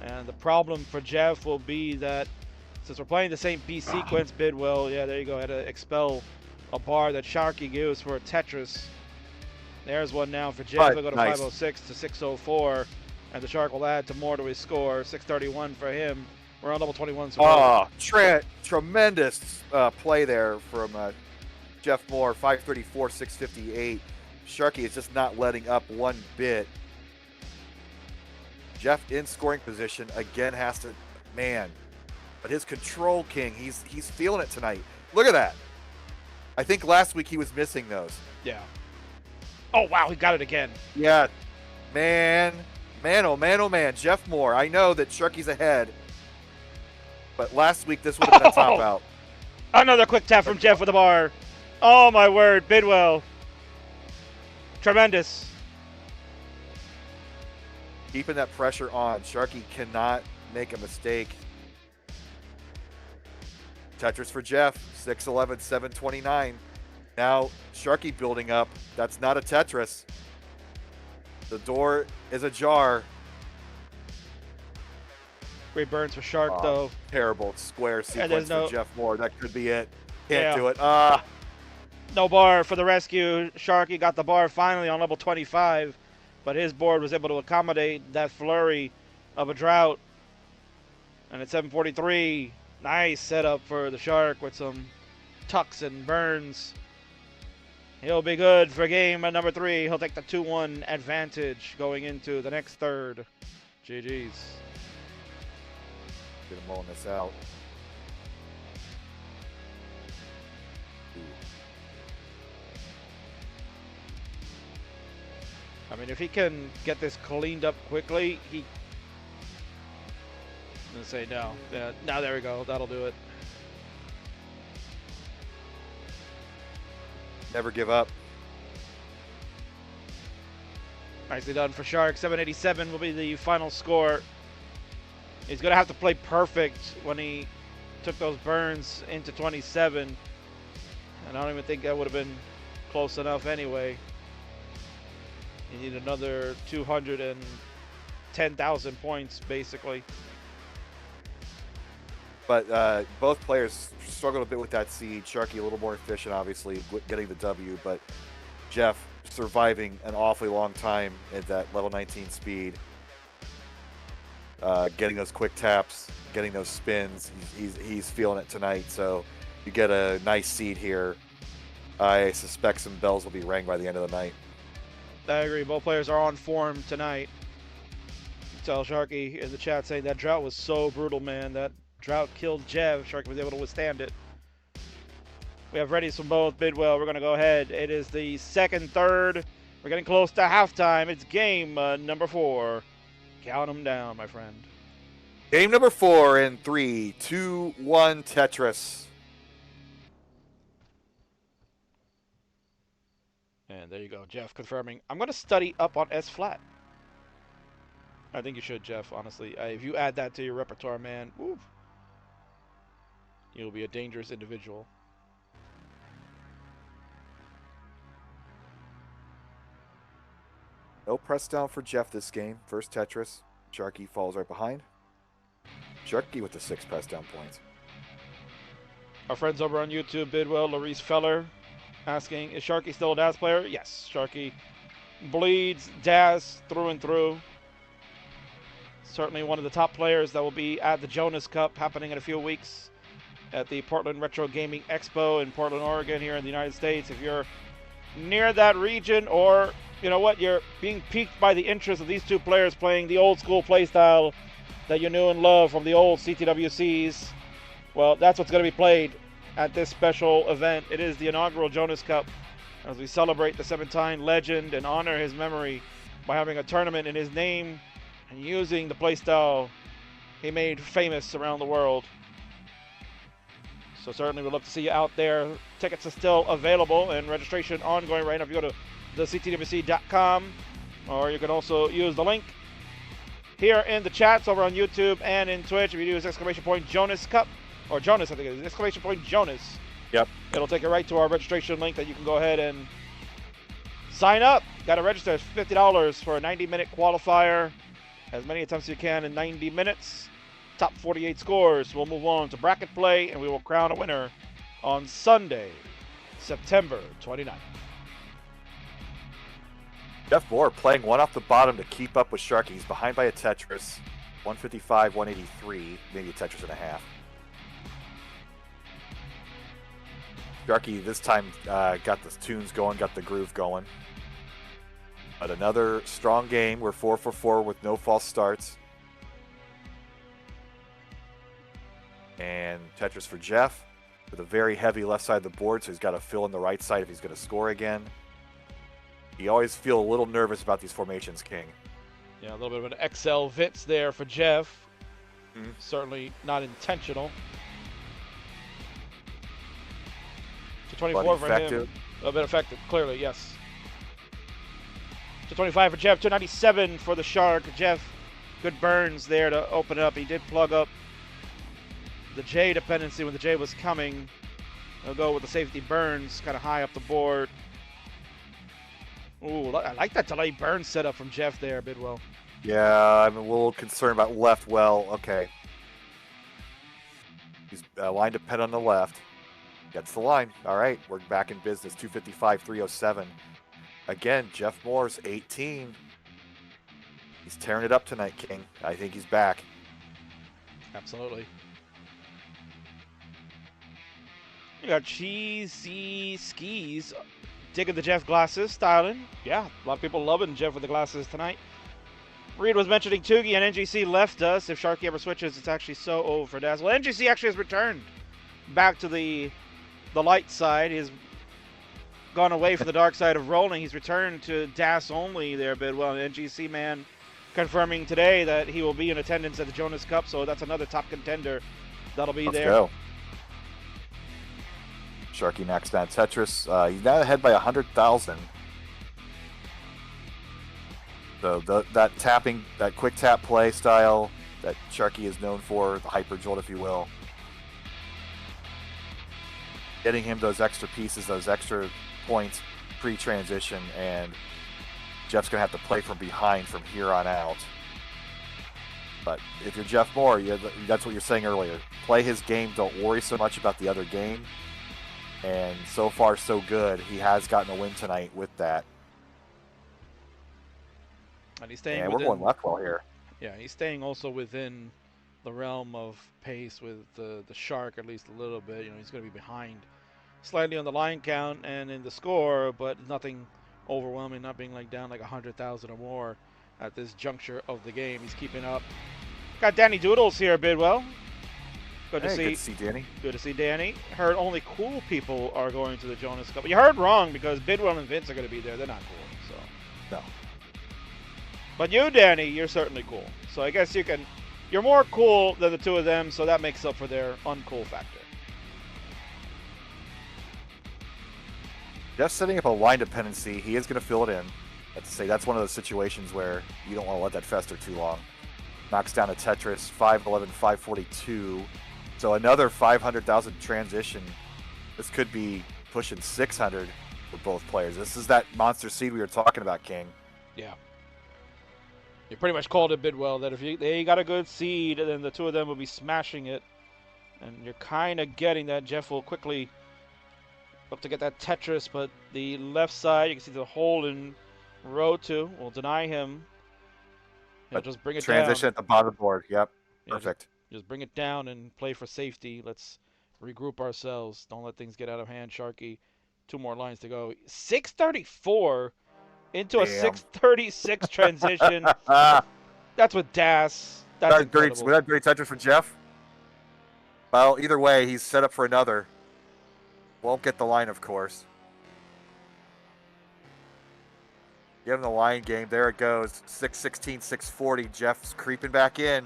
And the problem for Jeff will be that since we're playing the same piece sequence, Bidwell, yeah, there you go, had to expel a bar that Sharky gives for a Tetris. There's one now for Jeff. He'll go to 506 to 604. And the Shark will add to more to his score. 631 for him. We're on level 21. So tremendous play there from Jeff Moore. 534, 658. Sharky is just not letting up one bit. Jeff in scoring position again has to, man, but his control king, he's feeling it tonight. Look at that. I think last week he was missing those. Yeah. Oh wow, he got it again. Yeah, man, oh man. Jeff Moore. I know that Sharky's ahead, but last week this would have been a top out. Another quick tap from Jeff with the bar. Oh my word, Bidwell. Tremendous. Keeping that pressure on. Sharky cannot make a mistake. Tetris for Jeff. 611, 729. Now Sharky building up. That's not a Tetris. The door is ajar. Great burns for Shark, though. Terrible square sequence for Jeff Moore. That could be it. Can't do it. No bar for the rescue. Sharky got the bar finally on level 25, but his board was able to accommodate that flurry of a drought. And at 743, nice setup for the Shark with some tucks and burns. He'll be good for game number 3. He'll take the 2-1 advantage going into the next third. GG's. Get him rolling this out. I mean, if he can get this cleaned up quickly, I'm going to say no. Yeah, now there we go. That'll do it. Never give up. Nicely done for Shark. 787 will be the final score. He's going to have to play perfect when he took those burns into 27. And I don't even think that would have been close enough anyway. You need another 210,000 points, basically. But both players struggled a bit with that seed. Sharky a little more efficient, obviously, getting the W. But Jeff surviving an awfully long time at that level 19 speed. Getting those quick taps, getting those spins. He's feeling it tonight. So you get a nice seed here. I suspect some bells will be rang by the end of the night. I agree. Both players are on form tonight. Tell Sharky in the chat saying that drought was so brutal, man. That drought killed Jev. Sharky was able to withstand it. We have readies from both Bidwell. We're going to go ahead. It is the second, third. We're getting close to halftime. It's game number 4. Count them down, my friend. Game number 4 in 3, 2, 1, Tetris. And there you go, Jeff confirming. I'm going to study up on S flat. I think you should, Jeff, honestly. If you add that to your repertoire, man, woo, you'll be a dangerous individual. No press down for Jeff this game. First Tetris. Sharky falls right behind. Sharky with the 6 press down points. Our friends over on YouTube, Bidwell, Larice Feller, asking, is Sharky still a DAS player? Yes, Sharky bleeds DAS through and through. Certainly one of the top players that will be at the Jonas Cup happening in a few weeks at the Portland Retro Gaming Expo in Portland, Oregon here in the United States. If you're near that region, or you know what, you're being piqued by the interest of these two players playing the old school playstyle that you knew and loved from the old CTWCs, well, that's what's going to be played at this special event. It is the inaugural Jonas Cup as we celebrate the 7-time legend and honor his memory by having a tournament in his name and using the playstyle he made famous around the world. So certainly we'd love to see you out there. Tickets are still available and registration ongoing right now. If you go to thectwc.com, or you can also use the link here in the chats over on YouTube and in Twitch. If you use !Jonas Cup, or Jonas, I think it is, !Jonas. Yep. It'll take you right to our registration link that you can go ahead and sign up. Got to register. It's $50 for a 90-minute qualifier. As many attempts as you can in 90 minutes. Top 48 scores. We'll move on to bracket play, and we will crown a winner on Sunday, September 29th. Jeff Moore playing one off the bottom to keep up with Sharky. He's behind by a Tetris. 155, 183, maybe a Tetris and a half. Sharky this time got the tunes going, got the groove going. But another strong game. We're 4 for 4 with no false starts. And Tetris for Jeff with a very heavy left side of the board, so he's got to fill in the right side if he's going to score again. You always feel a little nervous about these formations, King. Yeah, a little bit of an XL Vitz there for Jeff. Certainly not intentional. 224 for him. A little bit effective, clearly, yes. 225 for Jeff, 297 for the Shark. Jeff, good burns there to open it up. He did plug up the J dependency when the J was coming. He'll go with the safety burns, kind of high up the board. Ooh, I like that delay burn setup from Jeff there, Bidwell. Yeah, I'm a little concerned about left well. Okay. He's line dependent on the left. Gets the line. All right, we're back in business. 255, 307. Again, Jeff Moore's 18. He's tearing it up tonight, King. I think he's back. Absolutely. You got Cheesy Skis digging the Jeff glasses, styling. Yeah, a lot of people loving Jeff with the glasses tonight. Reed was mentioning Toogie and NGC left us. If Sharky ever switches, it's actually so old for Daz. Well, NGC actually has returned back to the light side. His gone away from the dark side of rolling. He's returned to DAS only there, Bidwell. NGC man confirming today that he will be in attendance at the Jonas Cup, so that's another top contender that'll be there. Let's go. Sharky knocks down Tetris. He's now ahead by 100,000. So that tapping, that quick tap play style that Sharky is known for, the hyper jolt, if you will, getting him those extra pieces, those extra points pre-transition, and Jeff's going to have to play from behind from here on out. But if you're Jeff Moore, that's what you're saying earlier. Play his game. Don't worry so much about the other game. And so far, so good. He has gotten a win tonight with that. And he's staying. And we're going left well here. Yeah, he's staying also within the realm of pace with the Shark, at least a little bit. You know, he's going to be behind slightly on the line count and in the score, but nothing overwhelming, not being like down like 100,000 or more at this juncture of the game. He's keeping up. Got Danny Doodles here, Bidwell. Good to see Danny. Good to see Danny. Heard only cool people are going to the Jonas Cup. You heard wrong, because Bidwell and Vince are going to be there. They're not cool, so. No. But you, Danny, you're certainly cool. So I guess you're more cool than the two of them, so that makes up for their uncool factor. Just setting up a line dependency. He is going to fill it in. That's one of those situations where you don't want to let that fester too long. Knocks down a Tetris, 511, 542. So another 500,000 transition. This could be pushing 600 for both players. This is that monster seed we were talking about, King. Yeah. You pretty much called it, Bidwell, that if they got a good seed, then the two of them will be smashing it. And you're kind of getting that. Jeff will quickly look to get that Tetris, but the left side, you can see the hole in row 2 will deny him. He'll just bring it transition down. at the bottom of the board. Yep. Yeah, Perfect. Just bring it down and play for safety. Let's regroup ourselves. Don't let things get out of hand, Sharky. 2 more lines to go. 634 into a 636 transition. That's with DAS. That's incredible. Was that dirty Tetris for Jeff? Well, either way, he's set up for another. Won't get the line, of course. Give him the line game. There it goes. 616, 640. Jeff's creeping back in.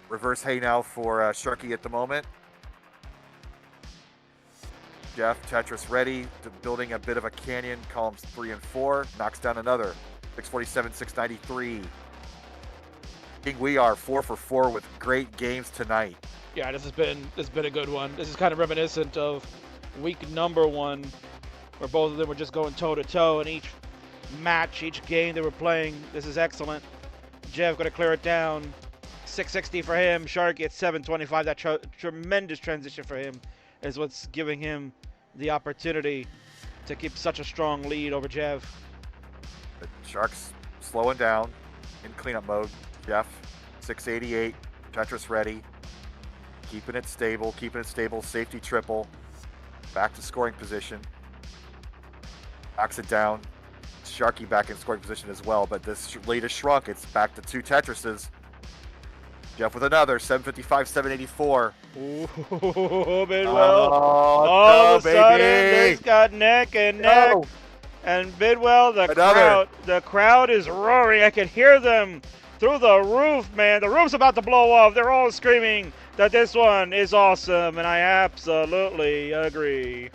Reverse hay now for Sharky at the moment. Jeff, Tetris ready. Building a bit of a canyon. Columns 3 and 4. Knocks down another. 647, 693. King, we are 4 for 4 with great games tonight. Yeah, this has been a good one. This is kind of reminiscent of week number 1, where both of them were just going toe-to-toe in each match, each game they were playing. This is excellent. Jeff going to clear it down. 660 for him. Sharky at 725. That tremendous transition for him is what's giving him the opportunity to keep such a strong lead over Jeff. The Sharks slowing down in cleanup mode. Jeff, 688. Tetris ready. Keeping it stable. Safety triple. Back to scoring position. Knocks it down. Sharky back in scoring position as well, but this lead has shrunk. It's back to 2 Tetrises. Jeff with another, 755, 784. Ooh, Bidwell. Oh, All of a sudden, baby. this got neck and neck. No. And Bidwell, the crowd is roaring. I can hear them through the roof, man. The roof's about to blow off. They're all screaming that this one is awesome, and I absolutely agree.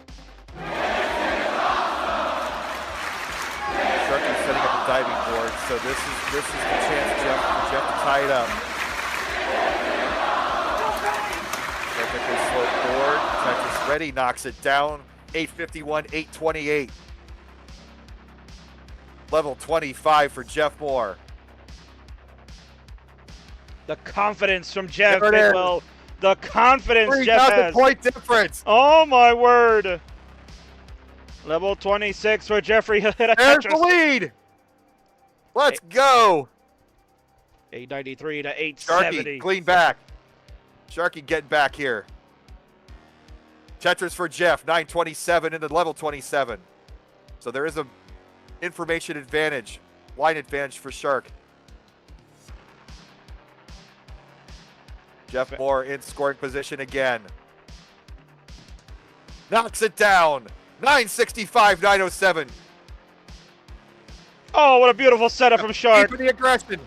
Sharky setting up a diving board, so this is the chance for Jeff to tie it up. Technically slow board. Tetris ready, knocks it down. 851, 828. Level 25 for Jeff Moore. The confidence from Jeff Bidwell. The confidence Jeff has. 3,000-point difference. Oh, my word. Level 26 for Jeffrey. There's the lead. Let's go. 893 to 870. Sharky, clean back. Sharky getting back here. Tetris for Jeff, 927 into level 27. So there is a information advantage, line advantage for Shark. Jeff Moore in scoring position again. knocks it down. 965, 907. Oh, what a beautiful setup from Shark. Keeping the aggression.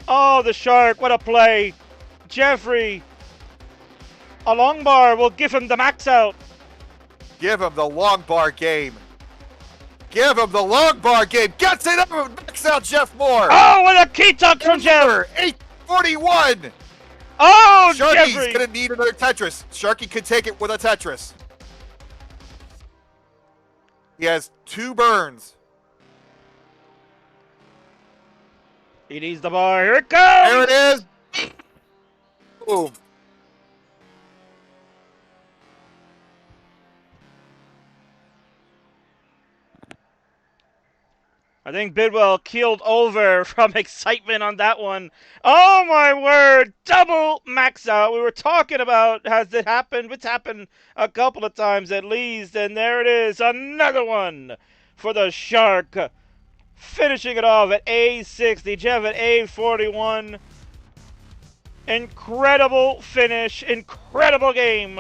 Oh, the Shark, what a play. Jeffrey, a long bar will give him the max out. Give him the long bar game. Give him the long bar game. Gets it up and max out Jeff Moore. Oh, what a key tuck from Jeff. 841. Oh, Sharky's Jeffrey. going to need another Tetris. Sharky could take it with a Tetris. He has 2 burns. He needs the bar. Here it comes. There it is. Boom. I think Bidwell keeled over from excitement on that one. Oh my word, double max out. We were talking about, has it happened? It's happened a couple of times at least, and there it is, another one for the Shark. Finishing it off at A60, Jeff at A41. Incredible finish, incredible game.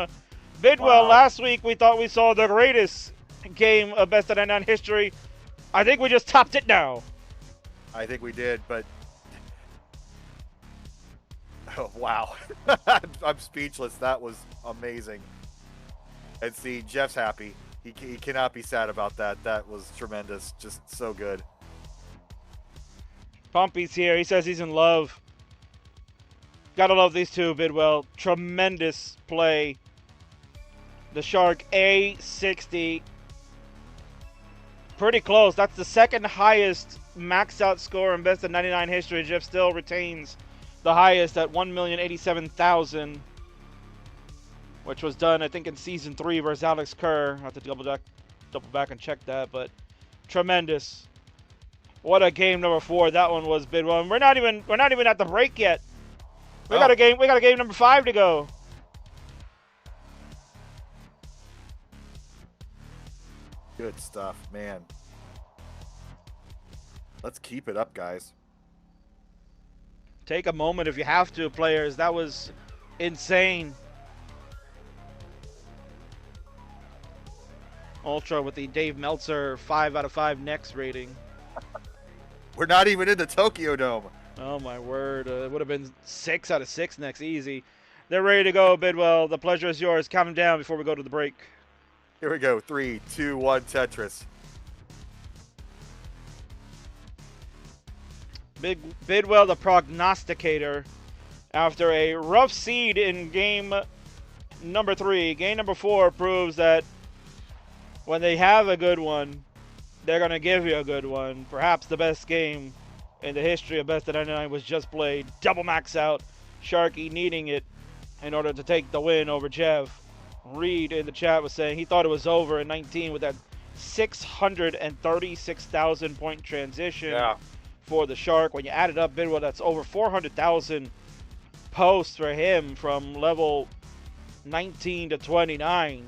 Bidwell, Wow. last week we thought we saw the greatest game of Best of 99 history. I think we just topped it now. I think we did, but oh, wow. I'm speechless. That was amazing. And see, Jeff's happy. He cannot be sad about that. That was tremendous. Just so good. Pompey's here. He says he's in love. Gotta love these two, Bidwell. Tremendous play. The Shark A60. Pretty close. That's the second highest max out score in Best of 99 history. Jeff still retains the highest at 1,087,000, which was done, I think, in Season 3 versus Alex Kerr. I have to double back and check that, but tremendous. What a game number 4 that one was, Bidwell. And we're not even at the break yet. We got a game number 5 to go. Good stuff, man. Let's keep it up, guys. Take a moment if you have to, players. That was insane. Ultra with the Dave Meltzer 5 out of 5 next rating. We're not even in the Tokyo Dome. Oh my word. It would have been 6 out of 6 next, easy. They're ready to go, Bidwell. The pleasure is yours. Count them down before we go to the break. Here we go. 3, 2, 1, Tetris. Bidwell, the prognosticator, after a rough seed in game number 3. Game number 4 proves that when they have a good one, they're going to give you a good one. Perhaps the best game in the history of Best of 99 was just played. Double max out. Sharky needing it in order to take the win over Jeff. Reed in the chat was saying he thought it was over in 19 with that 636,000 point transition for the Shark. When you add it up, Bidwell, that's over 400,000 posts for him from level 19 to 29.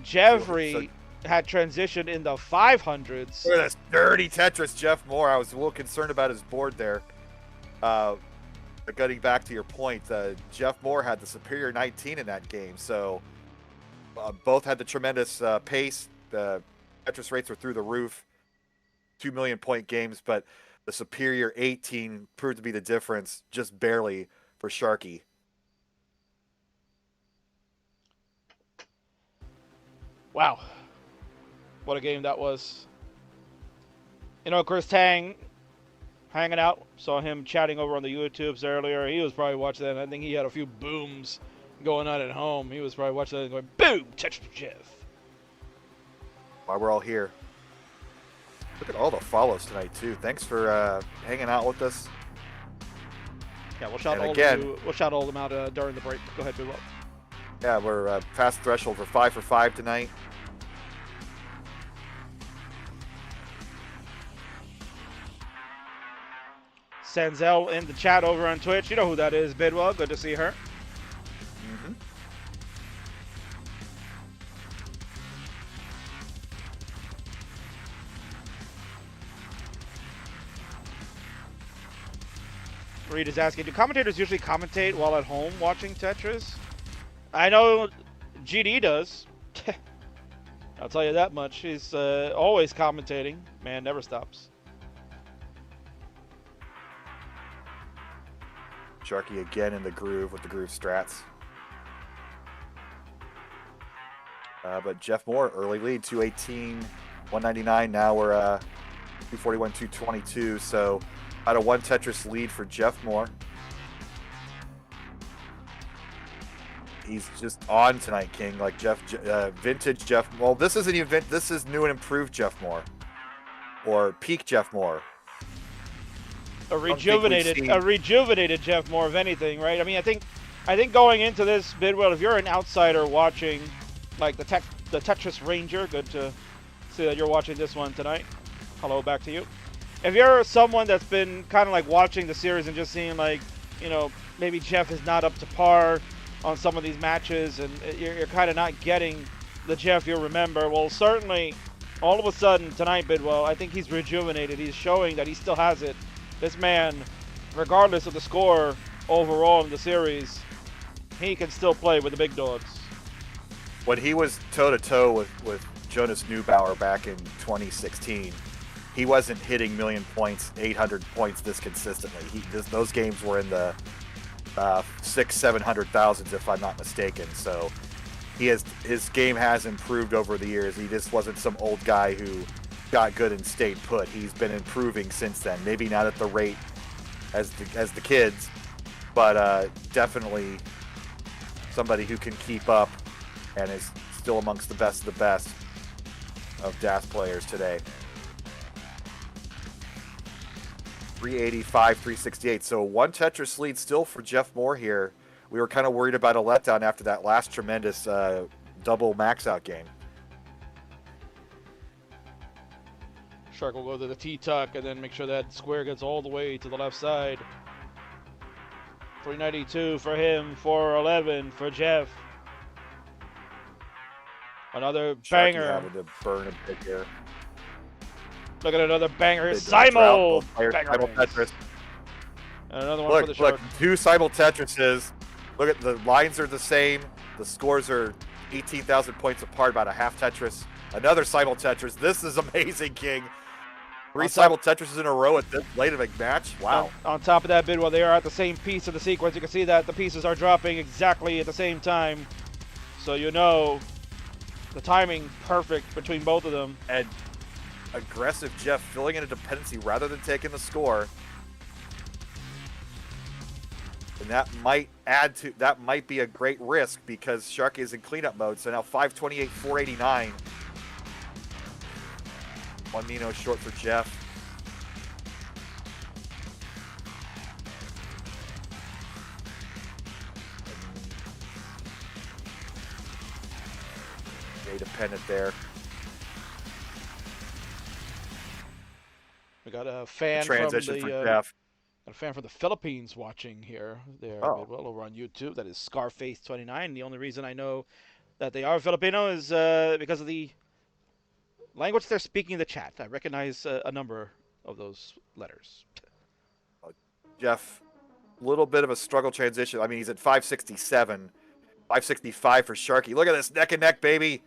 Jeffrey had transitioned in the 500s. Look at this dirty Tetris, Jeff Moore. I was a little concerned about his board there. But getting back to your point, Jeff Moore had the superior 19 in that game. So both had the tremendous pace. The Tetris rates were through the roof. 2 million point games, but the superior 18 proved to be the difference, just barely, for Sharky. Wow. What a game that was. You know, Chris Tang hanging out. Saw him chatting over on the YouTubes earlier. He was probably watching that. I think he had a few booms going on at home. He was probably watching that and going, boom, Tetris Jeff. While we're all here. Look at all the follows tonight, too. Thanks for hanging out with us. Yeah, we'll shout all of them out during the break. Go ahead, Bidwell. Yeah, we're past threshold for 5 for 5 tonight. Sanzel in the chat over on Twitch. You know who that is, Bidwell. Good to see her. Mm-hmm. Reed is asking, do commentators usually commentate while at home watching Tetris? I know GD does. I'll tell you that much. He's always commentating. Man never stops. Sharky again in the groove with the groove strats. But Jeff Moore, early lead, 218, 199. Now we're 241, 222. So about a 1 Tetris lead for Jeff Moore. He's just on tonight, King. Like vintage Jeff. Well, this isn't even. This is new and improved Jeff Moore, or peak Jeff Moore. A rejuvenated Jeff Moore, if anything, right? I mean, I think going into this Bidwell, if you're an outsider watching, like the Tetris Ranger, good to see that you're watching this one tonight. Hello, back to you. If you're someone that's been kind of like watching the series and just seeing like, you know, maybe Jeff is not up to par on some of these matches, and you're kind of not getting the Jeff you remember. Well, certainly, all of a sudden tonight, Bidwell, I think he's rejuvenated. He's showing that he still has it. This man, regardless of the score overall in the series, he can still play with the big dogs. When he was toe-to-toe with Jonas Neubauer back in 2016, he wasn't hitting million points, 800 points this consistently. Those games were in the 600,000-700,000 if I'm not mistaken. So his game has improved over the years. He just wasn't some old guy who got good and stayed put. He's been improving since then. Maybe not at the rate as the kids, but definitely somebody who can keep up and is still amongst the best of the best of DAS players today. 385, 368. So 1 Tetris lead still for Jeff Moore here. We were kind of worried about a letdown after that last tremendous double max-out game. Shark will go to the T-tuck and then make sure that square gets all the way to the left side. 392 for him, 411 for Jeff. Another banger. Having to burn a bit here. Look at another banger. Simul Tetris. And another one for the Shark. Look, 2 Simul Tetrises. Look at the lines are the same. The scores are 18,000 points apart, about a half Tetris. Another Simul Tetris. This is amazing, King. 3 Simul Tetrises in a row at this late of a match. Wow. On top of that, Bidwell, they are at the same piece of the sequence. You can see that the pieces are dropping exactly at the same time. So you know the timing perfect between both of them. And aggressive Jeff filling in a dependency rather than taking the score. And that might be a great risk because Sharky is in cleanup mode. So now 528, 489. 1 Nino short for Jeff. Very dependent there. We got a fan Transition from for Jeff. Got a fan from the Philippines watching here. There, over on YouTube. That is Scarface29. The only reason I know that they are Filipino is because of the language they're speaking in the chat. I recognize a number of those letters. Jeff, a little bit of a struggle transition. I mean, he's at 567, 565 for Sharky. Look at this neck and neck, baby.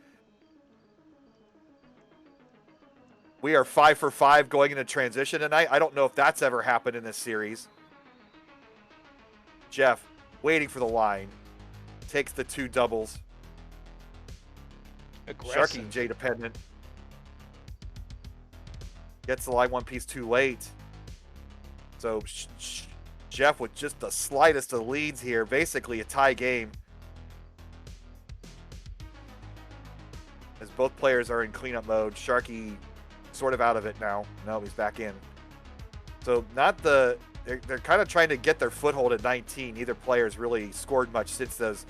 We are 5 for 5 going into transition tonight. I don't know if that's ever happened in this series. Jeff, waiting for the line. Takes the 2 doubles. Aggressive. Sharky J dependent. Gets the line 1 piece too late. So Jeff with just the slightest of leads here. Basically a tie game. As both players are in cleanup mode. Sharky sort of out of it now. No, he's back in. So they're kind of trying to get their foothold at 19. Neither player's really scored much since there's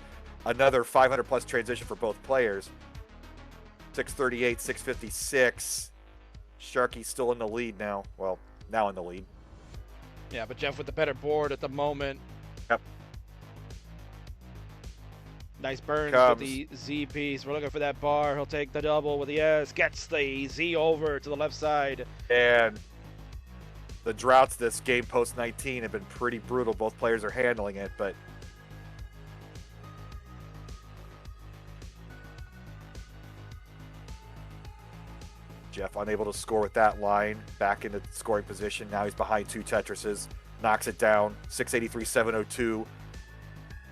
another 500 plus transition for both players. 638, 656. Sharky still in the lead now. Well, now in the lead. Yeah, but Jeff with the better board at the moment. Yep. Nice burns with the Z piece. We're looking for that bar. He'll take the double with the S. Gets the Z over to the left side. And the droughts this game post 19 have been pretty brutal. Both players are handling it, but Jeff unable to score with that line, back into scoring position. Now he's behind 2 Tetrises, knocks it down, 683-702.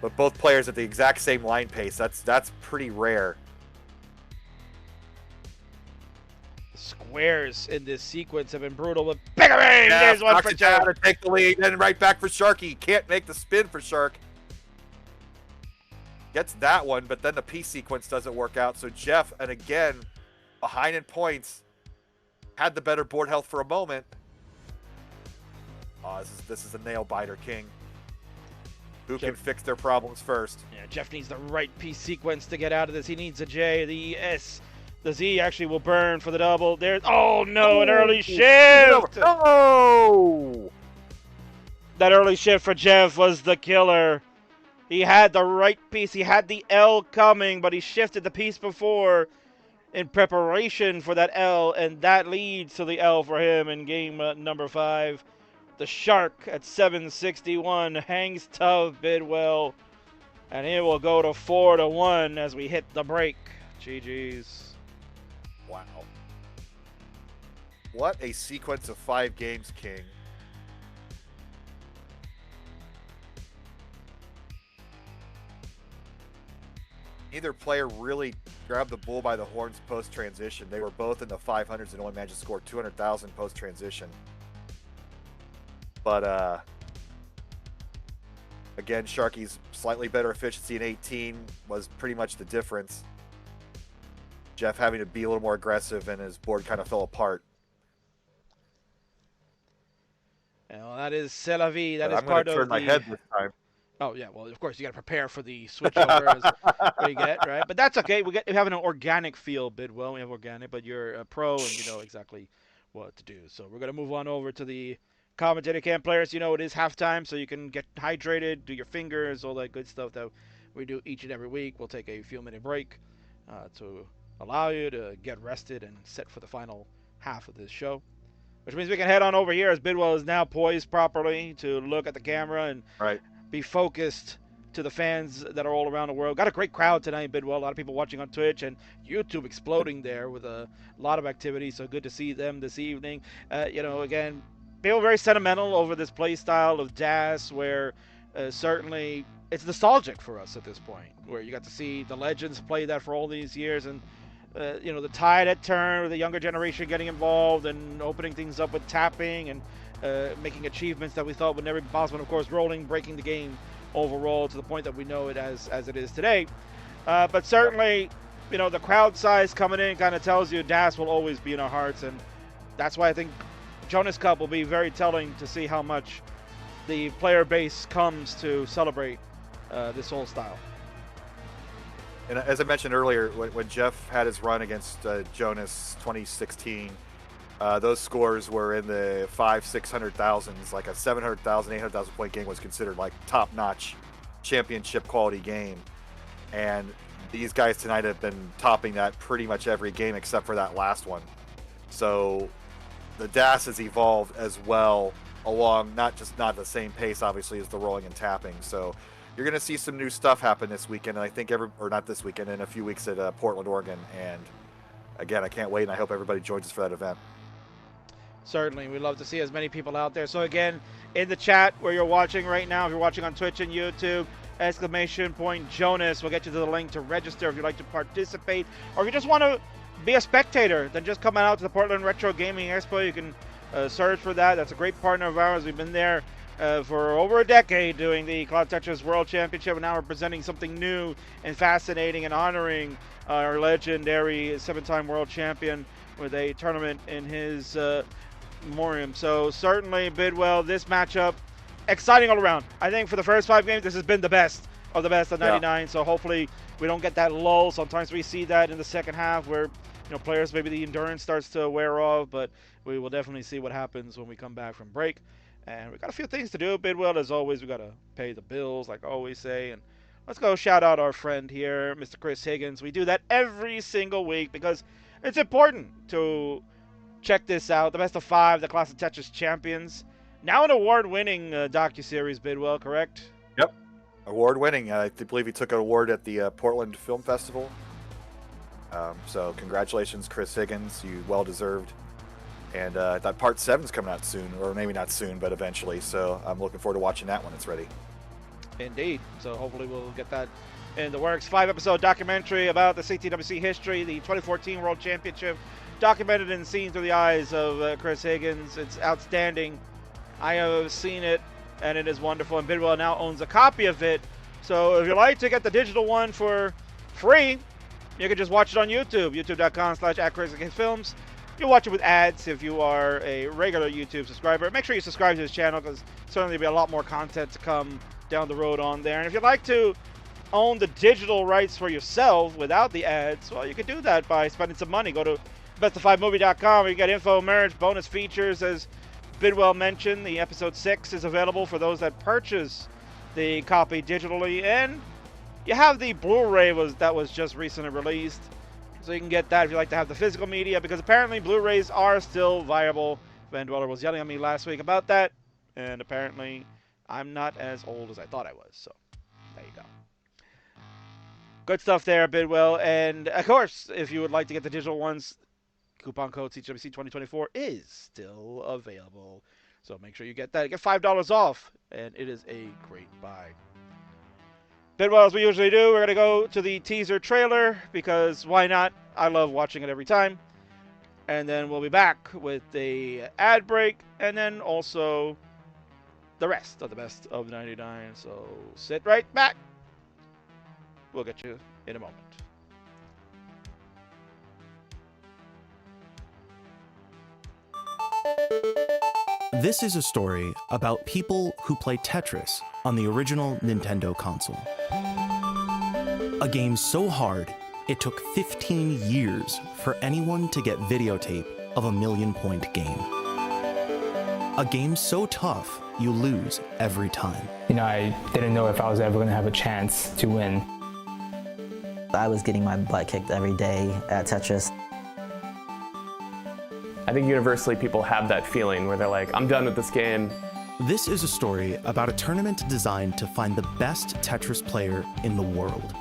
But both players at the exact same line pace. That's pretty rare. Squares in this sequence have been brutal, but Biggerang! Yeah, There's one knocks for it down Jeff. to take the lead, then right back for Sharky. Can't make the spin for Shark. Gets that one, but then the P sequence doesn't work out. So Jeff, and again, behind in points, had the better board health for a moment. Oh, this is a nail biter, King. Who can fix their problems first? Yeah, Jeff needs the right P sequence to get out of this. He needs a J, the S, the Z actually will burn for the double. There's an early shift. No! That early shift for Jeff was the killer. He had the right piece. He had the L coming, but he shifted the piece before in preparation for that L, and that leads to the L for him in game number 5. The Shark at 761 hangs tough Bidwell, and it will go to 4-1 as we hit the break. GG's. Wow. What a sequence of 5 games, King. Neither player really grabbed the bull by the horns post-transition. They were both in the 500s and only managed to score 200,000 post-transition. But, again, Sharky's slightly better efficiency in 18 was pretty much the difference. Jeff having to be a little more aggressive, and his board kind of fell apart. Well, that is c'est la vie. That But is I'm part going to of turn my the... head this time. Oh, yeah, well, of course, you got to prepare for the switchover as we get, right? But that's okay. We have an organic feel, Bidwell. We have organic, but you're a pro and you know exactly what to do. So we're going to move on over to the commentator cam players. You know, it is halftime, so you can get hydrated, do your fingers, all that good stuff that we do each and every week. We'll take a few-minute break to allow you to get rested and set for the final half of this show. Which means we can head on over here as Bidwell is now poised properly to look at the camera and be focused to the fans that are all around the world. Got a great crowd tonight in Bidwell. A lot of people watching on Twitch and YouTube exploding there with a lot of activity. So good to see them this evening. Again, people very sentimental over this play style of DAS where certainly it's nostalgic for us at this point, where you got to see the legends play that for all these years, and the tide had turned with the younger generation getting involved and opening things up with tapping and making achievements that we thought would never be possible. And of course, rolling, breaking the game overall to the point that we know it as it is today. But certainly, the crowd size coming in kind of tells you DAS will always be in our hearts, and that's why I think Jonas Cup will be very telling to see how much the player base comes to celebrate this whole style. And as I mentioned earlier, when Jeff had his run against Jonas 2016, those scores were in the 500,000-600,000s. Like a 700,000, 800,000 point game was considered like top-notch championship quality game. And these guys tonight have been topping that pretty much every game except for that last one. So the DAS has evolved as well along, not the same pace, obviously, as the rolling and tapping. So you're going to see some new stuff happen this weekend, and I think not this weekend, in a few weeks at Portland, Oregon. And again, I can't wait, and I hope everybody joins us for that event. Certainly, we'd love to see as many people out there. So again, in the chat where you're watching right now, if you're watching on Twitch and YouTube, !Jonas. We'll get you to the link to register if you'd like to participate, or if you just want to be a spectator, then just come out to the Portland Retro Gaming Expo. You can search for that. That's a great partner of ours. We've been there for over a decade doing the Cloud Tetris World Championship, and now we're presenting something new and fascinating and honoring our legendary 7-time world champion with a tournament in his memoriam. So certainly, Bidwell, this matchup, exciting all around. I think for the first 5 games, this has been the best of 99. Yeah. So hopefully we don't get that lull. Sometimes we see that in the second half where players, maybe the endurance starts to wear off, but we will definitely see what happens when we come back from break. And we got a few things to do, Bidwell. As always, we got to pay the bills, like I always say. And let's go shout out our friend here, Mr. Chris Higgins. We do that every single week because it's important to check this out. The best of 5, the Classic Tetris champions. Now an award-winning docuseries, Bidwell, correct? Yep, award-winning. I believe he took an award at the Portland Film Festival. So congratulations, Chris Higgins. You well deserved. And that part 7's coming out soon, or maybe not soon, but eventually. So I'm looking forward to watching that when it's ready. Indeed. So hopefully we'll get that in the works. 5-episode documentary about the CTWC history, the 2014 World Championship, documented and seen through the eyes of Chris Higgins. It's outstanding. I have seen it, and it is wonderful. And Bidwell now owns a copy of it. So if you'd like to get the digital one for free, you can just watch it on YouTube, youtube.com/@ChrisHigginsFilms. You'll watch it with ads if you are a regular YouTube subscriber. Make sure you subscribe to his channel, because certainly there'll be a lot more content to come down the road on there. And if you'd like to own the digital rights for yourself without the ads, well, you can do that by spending some money. Go to best5movie.com where you get info, merch, bonus features. As Bidwell mentioned, the episode 6 is available for those that purchase the copy digitally, and you have the Blu-ray that was just recently released, so you can get that if you like to have the physical media, because apparently Blu-rays are still viable. Van Dweller was yelling at me last week about that, and apparently I'm not as old as I thought I was, so there you go. Good stuff there, Bidwell. And of course, if you would like to get the digital ones, coupon code CTWC 2024 is still available. So make sure you get that. Get $5 off, and it is a great buy. Bidwell, as we usually do, we're going to go to the teaser trailer, because why not? I love watching it every time. And then we'll be back with the ad break, and then also the rest of the best of 99. So sit right back. We'll get you in a moment. This is a story about people who play Tetris on the original Nintendo console. A game so hard, it took 15 years for anyone to get videotape of a million-point game. A game so tough, you lose every time. You know, I didn't know if I was ever going to have a chance to win. I was getting my butt kicked every day at Tetris. I think universally people have that feeling where they're like, I'm done with this game. This is a story about a tournament designed to find the best Tetris player in the world.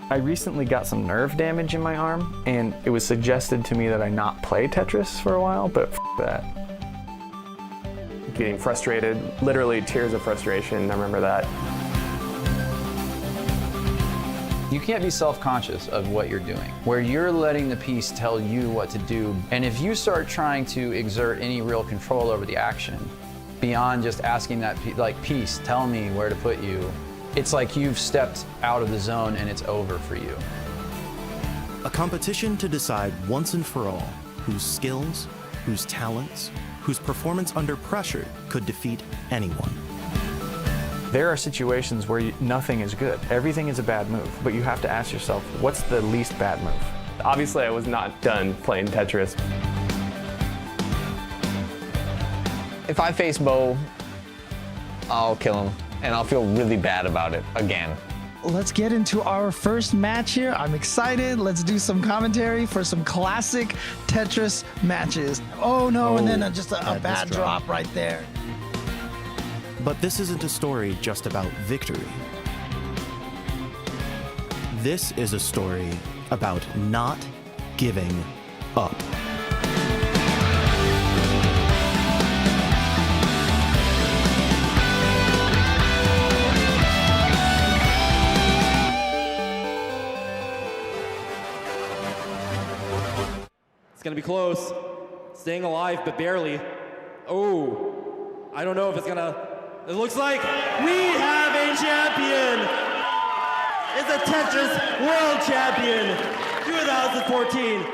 I recently got some nerve damage in my arm, and it was suggested to me that I not play Tetris for a while, but f that. Getting frustrated, literally tears of frustration, I remember that. You can't be self-conscious of what you're doing, where you're letting the piece tell you what to do. And if you start trying to exert any real control over the action, beyond just asking that piece, tell me where to put you, it's like you've stepped out of the zone and it's over for you. A competition to decide once and for all whose skills, whose talents, whose performance under pressure could defeat anyone. There are situations where nothing is good. Everything is a bad move, but you have to ask yourself, what's the least bad move? Obviously, I was not done playing Tetris. If I face Bo, I'll kill him, and I'll feel really bad about it again. Let's get into our first match here. I'm excited. Let's do some commentary for some classic Tetris matches. Oh no, and then just a bad drop right there. But this isn't a story just about victory. This is a story about not giving up. It's gonna be close. Staying alive, but barely. Oh, I don't know if it's gonna... It looks like we have a champion! It's a Tetris World Champion 2014.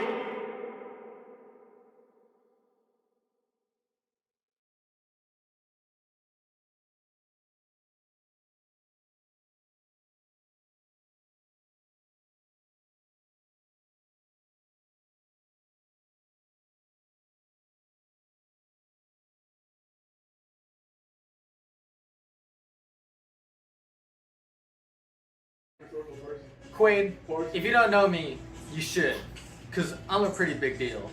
Quaid, if you don't know me, you should, because I'm a pretty big deal.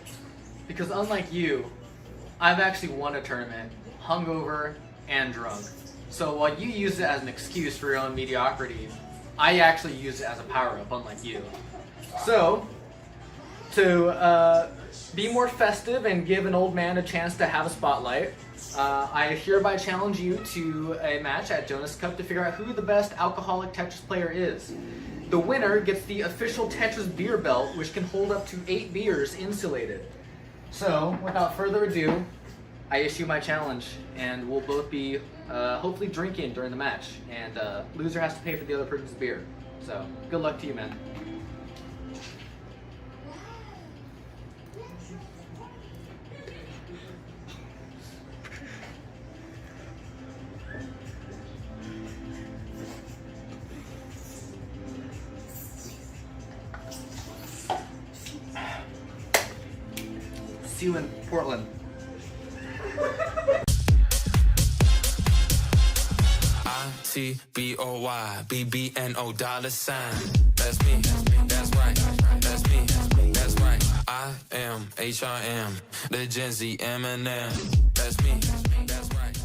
Because unlike you, I've actually won a tournament, hungover and drunk. So while you use it as an excuse for your own mediocrity, I actually use it as a power-up, unlike you. So, To be more festive and give an old man a chance to have a spotlight, I hereby challenge you to a match at Jonas Cup to figure out who the best alcoholic Tetris player is. The winner gets the official Tetris beer belt, which can hold up to 8 beers insulated. So, without further ado, I issue my challenge, and we'll both be hopefully drinking during the match, and loser has to pay for the other person's beer. So, good luck to you, man. See you in Portland. ITBOYBBNO $sign. That's me. That's right. That's me. That's right. I am HRM, the Gen Z Eminem. That's me. That's right.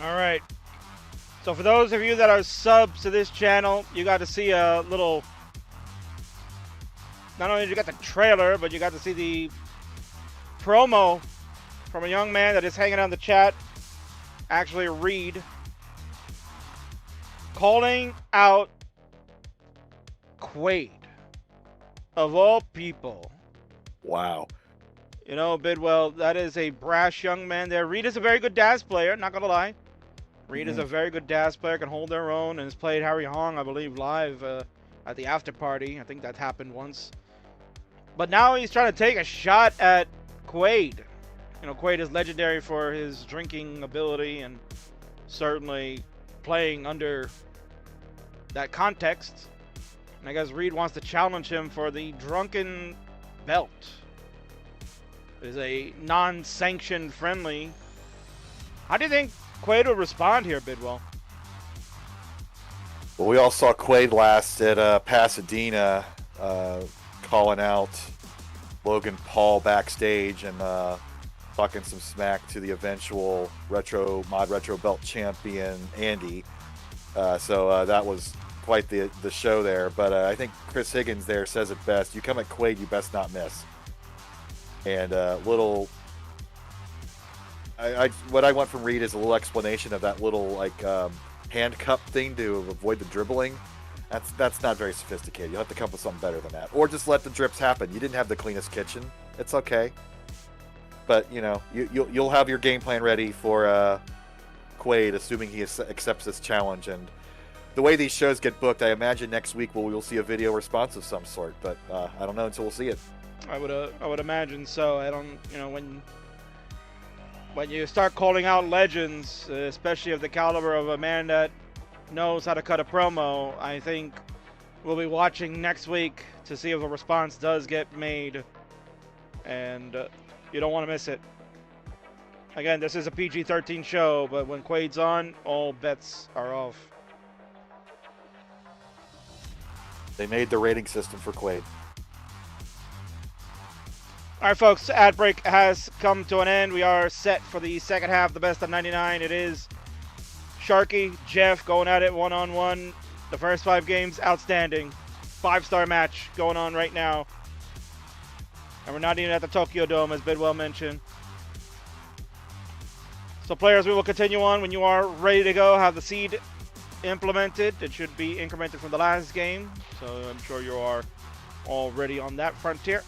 All right. So for those of you that are subs to this channel, you got to see a little, not only did you get the trailer, but you got to see the promo from a young man that is hanging out in the chat, actually Reed, calling out Quaid, of all people. Wow. You know, Bidwell, that is a brash young man there. Reed is a very good Daz player, not going to lie. Reed is a very good Daz player, can hold their own, and has played Harry Hong, I believe, live at the after party. I think that happened once. But now he's trying to take a shot at Quaid. You know, Quaid is legendary for his drinking ability and certainly playing under that context. And I guess Reed wants to challenge him for the drunken belt. It is a non-sanctioned friendly. How do you think Quaid will respond here, Bidwell? Well, we all saw Quaid last at Pasadena calling out Logan Paul backstage and talking some smack to the eventual mod retro belt champion Andy. So that was quite the show there. But I think Chris Higgins there says it best. You come at Quaid, you best not miss. And what I want from Reed is a little explanation of that little like hand cup thing to avoid the dribbling. That's not very sophisticated. You'll have to come up with something better than that, or just let the drips happen. You didn't have the cleanest kitchen. It's okay, but you know you'll have your game plan ready for Quaid, assuming he accepts this challenge. And the way these shows get booked, I imagine next week we will see a video response of some sort. But I don't know until we'll see it. I would imagine so. I don't, you know, when you start calling out legends, especially of the caliber of a man that knows how to cut a promo, I think we'll be watching next week to see if a response does get made, and you don't want to miss it. Again, this is a PG-13 show, but when Quaid's on, all bets are off. They made the rating system for Quaid. All right, folks, ad break has come to an end. We are set for the second half, the best of 99. It is Sharky, Jeff going at it one-on-one. The first 5 games, outstanding. 5-star match going on right now. And we're not even at the Tokyo Dome, as Bidwell mentioned. So, players, we will continue on when you are ready to go. Have the seed implemented. It should be incremented from the last game. So, I'm sure you are all ready on that frontier.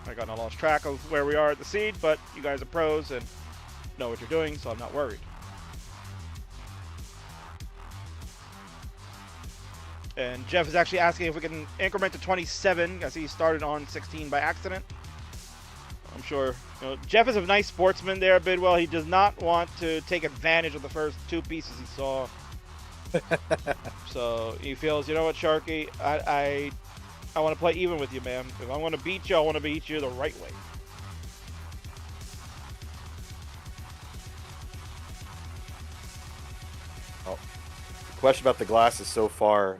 I got lost track of where we are at the seed, but you guys are pros and know what you're doing, so I'm not worried. And Jeff is actually asking if we can increment to 27. I see he started on 16 by accident. I'm sure Jeff is a nice sportsman there, Bidwell. He does not want to take advantage of the first two pieces he saw. So he feels, you know what, Sharky, I want to play even with you, man. If I want to beat you, I want to beat you the right way. Oh, question about the glasses so far.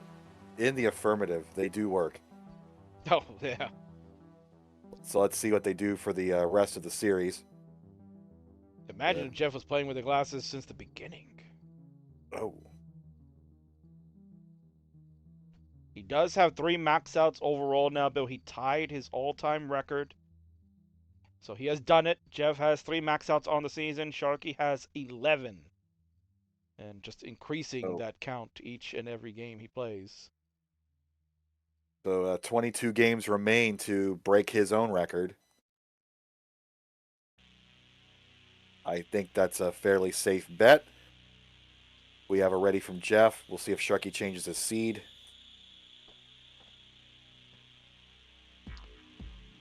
In the affirmative, they do work. Oh, yeah. So let's see what they do for the rest of the series. Imagine if Jeff was playing with the glasses since the beginning. Oh. He does have 3 maxouts overall now, Bill. He tied his all-time record. So he has done it. Jeff has 3 maxouts on the season. Sharky has 11. And just increasing that count each and every game he plays. So 22 games remain to break his own record. I think that's a fairly safe bet. We have a ready from Jeff. We'll see if Sharky changes his seed.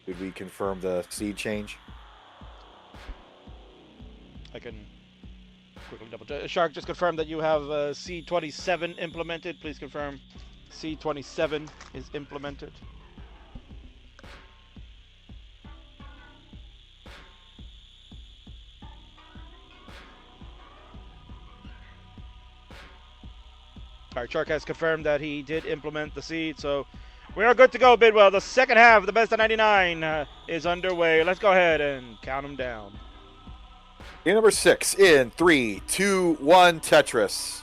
Did we confirm the seed change? I can quickly double check. Shark, just confirm that you have C27 implemented. Please confirm C27 is implemented. All right, Shark has confirmed that he did implement the seed, so we are good to go, Bidwell. The second half of the Best of 99 is underway. Let's go ahead and count them down. Game number 6 in 3, 2, 1, Tetris.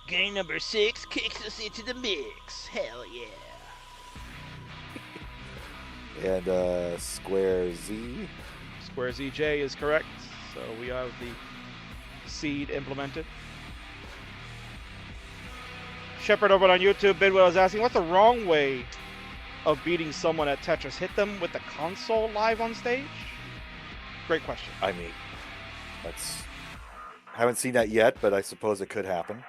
Game number 6 kicks us into the mix. Hell yeah. And Square Z. Square ZJ is correct. So we have the seed implemented. Shepard over on YouTube, Bidwell is asking, what's the wrong way of beating someone at Tetris? Hit them with the console live on stage? Great question. I mean, haven't seen that yet, but I suppose it could happen.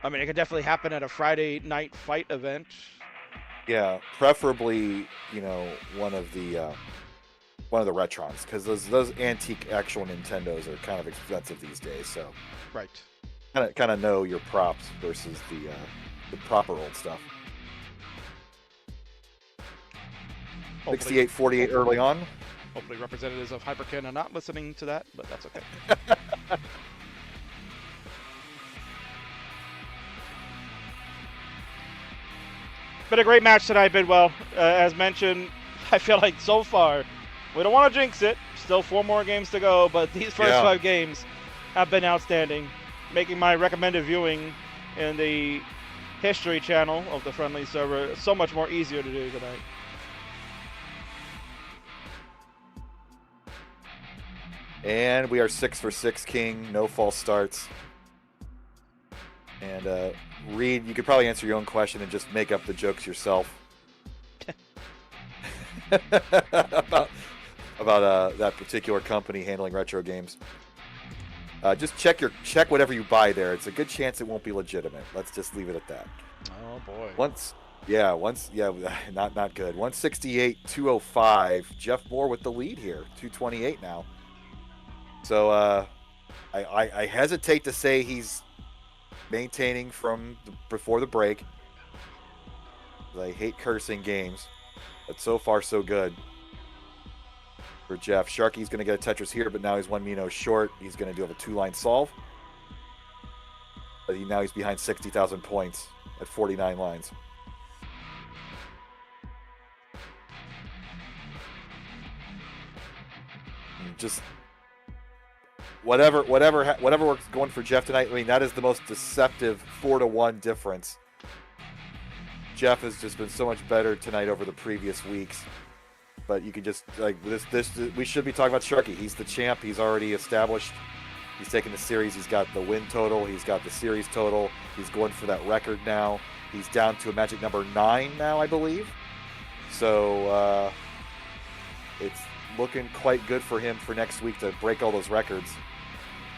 I mean, it could definitely happen at a Friday night fight event. Yeah, preferably, one of the Retrons, because those antique actual Nintendos are kind of expensive these days. So, right. Kind of know your props versus the proper old stuff. 68-48 early on. Hopefully representatives of Hyperkin are not listening to that, but that's okay. Been a great match tonight, Bidwell. As mentioned, I feel like so far, we don't want to jinx it. Still 4 more games to go, but these first 5 games have been outstanding, making my recommended viewing in the history channel of the friendly server so much more easier to do tonight. And we are 6 for 6, King. No false starts. And Reed, you could probably answer your own question and just make up the jokes yourself. about that particular company handling retro games. Just check whatever you buy there. It's a good chance it won't be legitimate. Let's just leave it at that. Oh boy. Not good. 168-205. Jeff Moore with the lead here. 228 now. So I hesitate to say he's maintaining from before the break. I hate cursing games, but so far so good for Jeff. Sharky's going to get a Tetris here, but now he's 1 Mino short. He's going to do have a 2-line solve. But now he's behind 60,000 points at 49 lines. And just whatever works going for Jeff tonight. I mean, that is the most deceptive 4-1 difference. Jeff has just been so much better tonight over the previous weeks. But you could just we should be talking about Sharky. He's the champ. He's already established. He's taken the series. He's got the win total. He's got the series total. He's going for that record now. He's down to a magic number 9 now, I believe. So it's looking quite good for him for next week to break all those records.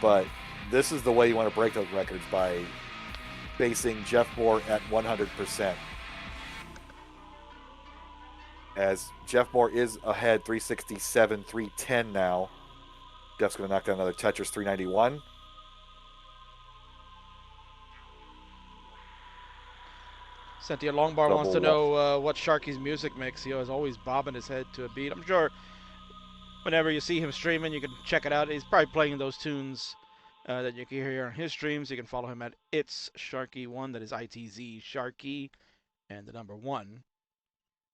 But this is the way you want to break those records, by facing Jeff Moore at 100%. As Jeff Moore is ahead, 367, 310 now. Jeff's going to knock down another Tetris, 391. Cynthia Longbar wants to know what Sharky's music mix. He is always bobbing his head to a beat. I'm sure whenever you see him streaming, you can check it out. He's probably playing those tunes that you can hear on his streams. You can follow him at It's Sharky1. That is ITZ Sharky and the number 1.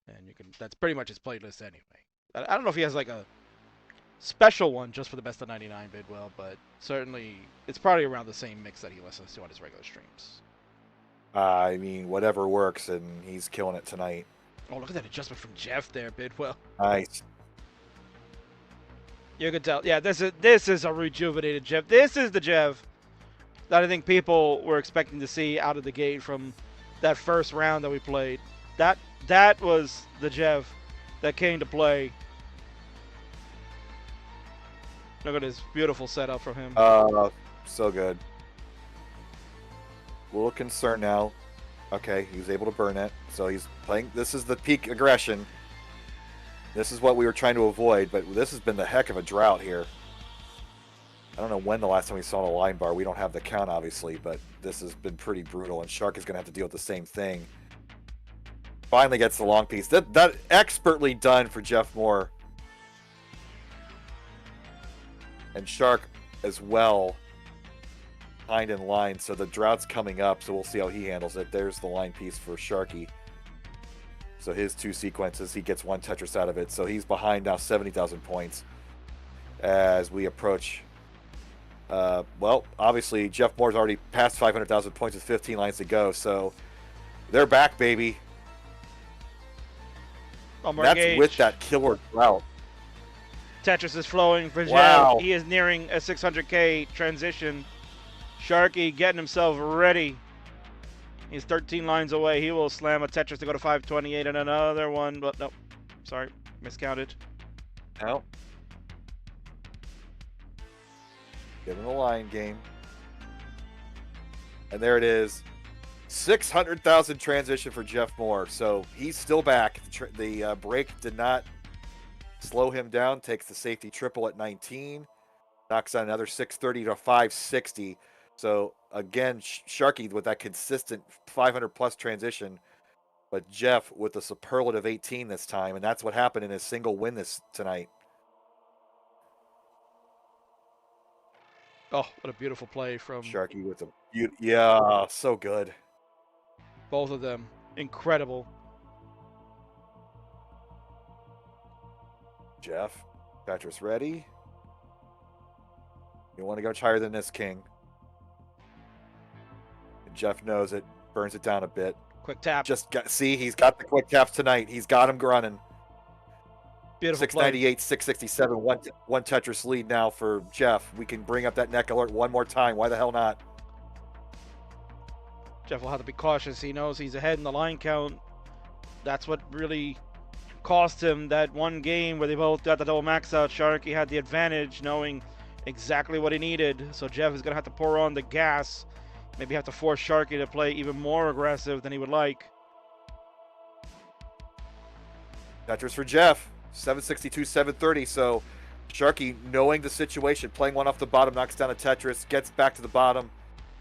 And you can. That's pretty much his playlist anyway. I don't know if he has like a special one just for the best of 99 Bidwell, but certainly it's probably around the same mix that he listens to on his regular streams. I mean, whatever works, and he's killing it tonight. Oh, look at that adjustment from Jeff there, Bidwell. Nice. You can tell. Yeah, this is a rejuvenated Jeff. This is the Jeff that I think people were expecting to see out of the gate from that first round that we played. That was the Jeff that came to play. Look at this beautiful setup from him. So good. A little concerned now. Okay, he was able to burn it. So he's playing. This is the peak aggression. This is what we were trying to avoid, but this has been the heck of a drought here. I don't know when the last time we saw a line bar. We don't have the count, obviously, but this has been pretty brutal, and Shark is going to have to deal with the same thing. Finally gets the long piece. That expertly done for Jeff Moore. And Shark as well, behind in line. So the drought's coming up, so we'll see how he handles it. There's the line piece for Sharky. So his 2 sequences, he gets 1 Tetris out of it. So he's behind now 70,000 points as we approach. Well, obviously, Jeff Moore's already past 500,000 points with 15 lines to go. So they're back, baby. That's with that killer drought. Tetris is flowing for Wow. Jeff. He is nearing a 600K transition. Sharky getting himself ready. He's 13 lines away. He will slam a Tetris to go to 528 and another one. But nope. Sorry. Miscounted. No. Give him a line game. And there it is. 600,000 transition for Jeff Moore. So he's still back. The break did not slow him down. Takes the safety triple at 19. Knocks on another 630 to 560. So again, Sharky with that consistent 500 plus transition, but Jeff with the superlative 18 this time, and that's what happened in his single win tonight. Oh, what a beautiful play from Sharky with yeah, so good. Both of them, incredible. Jeff, Tetris ready? You want to go much higher than this, King? And Jeff knows it, burns it down a bit. Quick tap. See, he's got the quick taps tonight. He's got him running. Beautiful 698, play. 667, one Tetris lead now for Jeff. We can bring up that neck alert one more time. Why the hell not? Jeff will have to be cautious. He knows he's ahead in the line count. That's what really cost him that one game where they both got the double max out. Sharky had the advantage knowing exactly what he needed. So Jeff is going to have to pour on the gas. Maybe have to force Sharky to play even more aggressive than he would like. Tetris for Jeff. 762, 730. So Sharky, knowing the situation, playing one off the bottom, knocks down a Tetris, gets back to the bottom.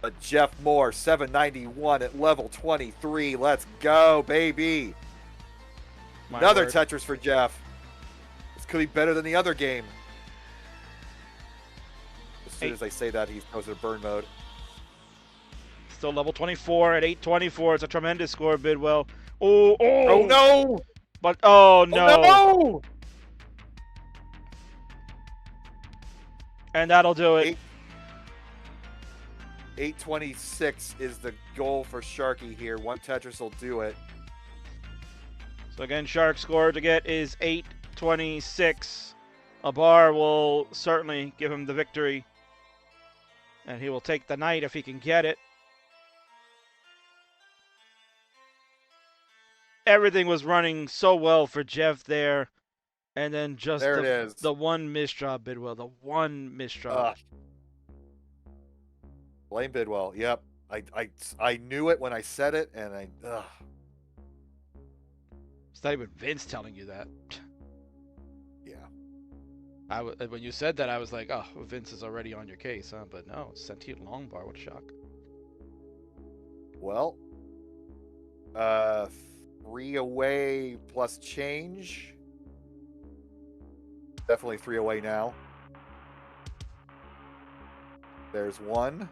But Jeff Moore, 791 at level 23. Let's go, baby. Another word. Tetris for Jeff. This could be better than the other game. As soon as I say that, he goes into burn mode. Still level 24 at 824. It's a tremendous score, Bidwell. Oh no! But oh no! Oh, no! And that'll do it. 826 is the goal for Sharky here. One Tetris will do it. So again, Shark's score to get is 826. A bar will certainly give him the victory. And he will take the night if he can get it. Everything was running so well for Jeff there. And then just there it is. The one misdrop, Bidwell. The one misdrop. Blame Bidwell. Yep. I knew it when I said it, and It's not even Vince telling you that. Yeah. When you said that, I was like, oh, Vince is already on your case, huh? But no, Sentient Longbar, what a shock. Well, 3 away plus change. Definitely 3 away now. There's 1.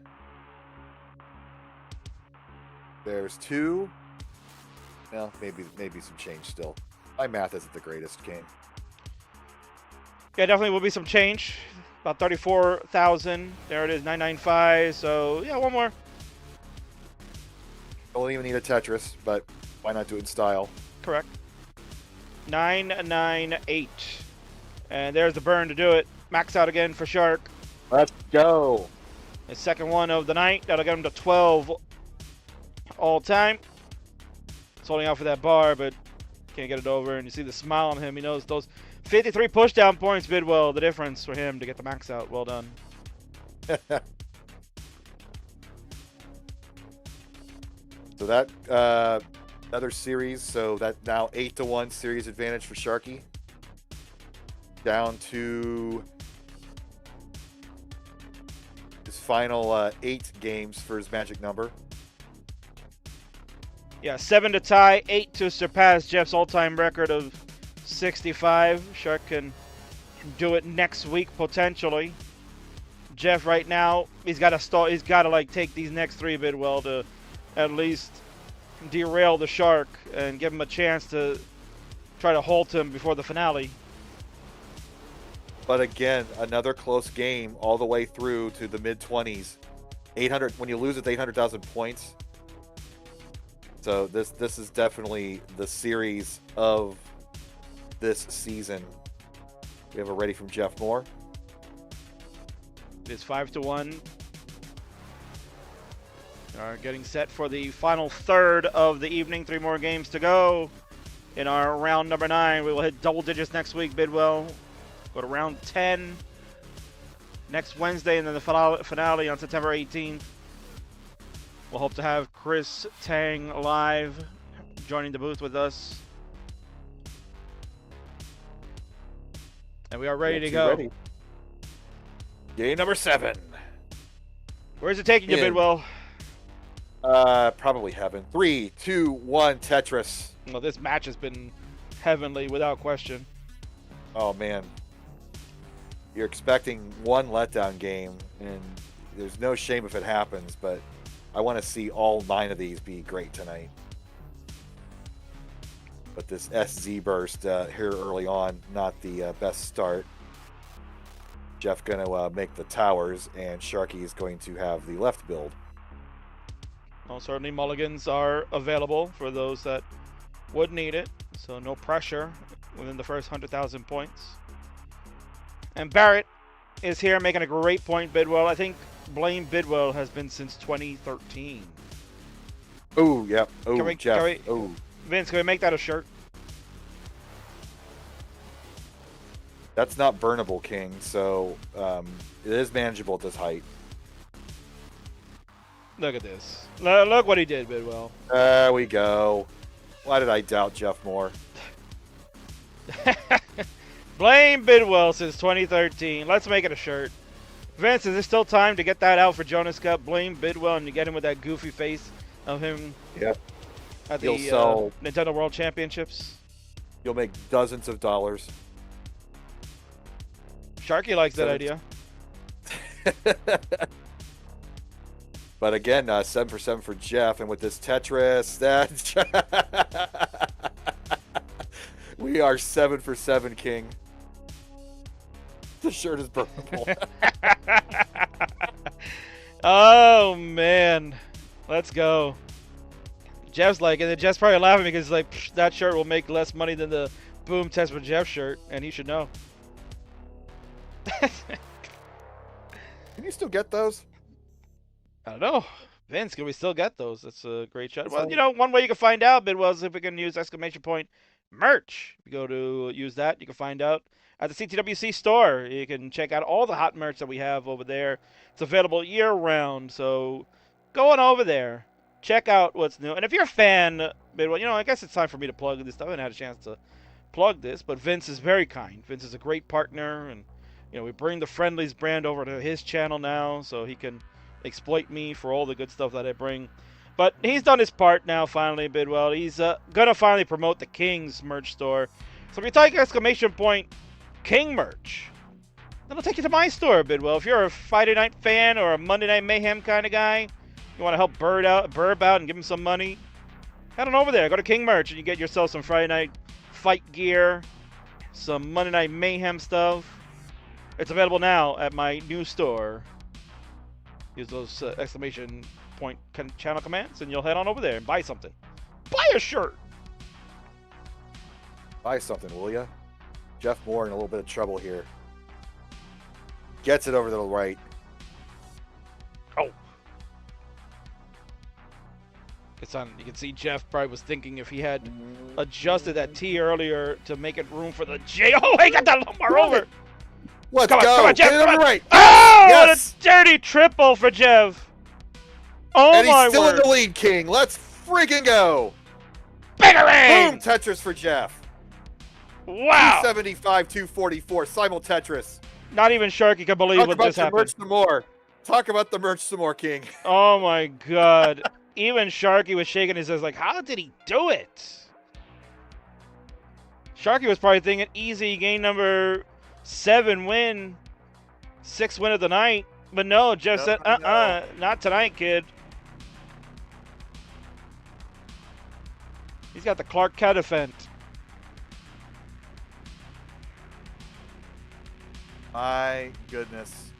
There's 2. Well, maybe some change still. My math isn't the greatest, King. Yeah, definitely will be some change. About 34,000. There it is, 995. So, yeah, one more. Don't even need a Tetris, but why not do it in style? Correct. 998. And there's the burn to do it. Max out again for Shark. Let's go. His second one of the night. That'll get him to 12 all time. He's holding out for that bar, but can't get it over. And you see the smile on him. He knows those 53 pushdown points, Bidwell, the difference for him to get the max out. Well done. So that another series. So that now 8-1 series advantage for Sharky. Down to his final 8 games for his magic number. Yeah, 7 to tie, 8 to surpass Jeff's all-time record of 65. Shark can do it next week potentially. Jeff right now, he's got to stall. He's got to like take these next 3 Bidwell to at least derail the Shark and give him a chance to try to halt him before the finale. But again, another close game all the way through to the mid-20s. 800 when you lose, it's 800,000 points. So this is definitely the series of this season. We have a ready from Jeff Moore. It is 5-1. We are getting set for the final third of the evening. 3 more games to go. In our round number 9, we will hit double digits next week, Bidwell. Go to round 10 next Wednesday, and then the finale on September 18th. We'll hope to have Chris Tang live, joining the booth with us. And we are ready to go. Ready. Game number 7. Where's it taking you, Bidwell? Probably heaven. 3, 2, 1, Tetris. Well, this match has been heavenly without question. Oh, man. You're expecting one letdown game, and there's no shame if it happens, but I want to see all 9 of these be great tonight. But this SZ burst here early on, not the best start. Jeff going to make the towers, and Sharky is going to have the left build. Well, certainly mulligans are available for those that would need it, so no pressure within the first 100,000 points. And Barrett is here making a great point, Bidwell. I think Blame Bidwell has been since 2013. Oh, yep. Oh, Jeff. Vince, can we make that a shirt? That's not burnable, King, so it is manageable at this height. Look at this. Look what he did, Bidwell. There we go. Why did I doubt Jeff Moore? Blame Bidwell since 2013. Let's make it a shirt. Vince, is there still time to get that out for Jonas Cup? Blame Bidwell and you get him with that goofy face of him at the Nintendo World Championships. You'll make dozens of dollars. Sharky likes that idea. But again, 7 for 7 for Jeff, and with this Tetris, we are 7 for 7, King. The shirt is burnable. Oh man, let's go. Jeff's like, and then Jeff's probably laughing because like that shirt will make less money than the Boom Test with Jeff shirt, and he should know. Can you still get those? I don't know. Vince, can we still get those? That's a great shot. Well, you know, one way you can find out, Bidwell, is if we can use exclamation point merch. If you go to use that, you can find out at the CTWC store. You can check out all the hot merch that we have over there. It's available year-round, so go on over there. Check out what's new. And if you're a fan, well, I guess it's time for me to plug this stuff. I haven't had a chance to plug this, but Vince is very kind. Vince is a great partner, and we bring the Friendlies brand over to his channel now, so he can exploit me for all the good stuff that I bring. But he's done his part now, finally, Bidwell. He's gonna finally promote the King's merch store. So if you type exclamation point King merch, that'll take you to my store, Bidwell. If you're a Friday Night fan or a Monday Night Mayhem kind of guy, you want to help Burb out and give him some money, head on over there. Go to King merch and you get yourself some Friday Night Fight gear, some Monday Night Mayhem stuff. It's available now at my new store. Use those exclamation point channel commands and you'll head on over there and buy something. Buy a shirt. Buy something, will ya? Jeff Moore in a little bit of trouble here. Gets it over to the right. Oh. You can see Jeff probably was thinking if he had adjusted that T earlier to make it room for the J. Oh, he got that lumbar over. Let's go. Come on, Jeff. Get it on the right. Oh, Yes. what a dirty triple for Jeff. Oh, and my he's still word. in the lead, King. Let's freaking go. Biggerang! Boom, Tetris for Jeff. Wow. 275, 244, simul Tetris. Not even Sharky can believe what just happened. Talk about the merch some more. Talk about the merch some more, King. Oh, my God. Even Sharky was shaking his head like, how did he do it? Sharky was probably thinking easy game number 7 win. 6th win of the night. But no, Jeff said, not tonight, kid. He's got the Clark Kent effect. My goodness.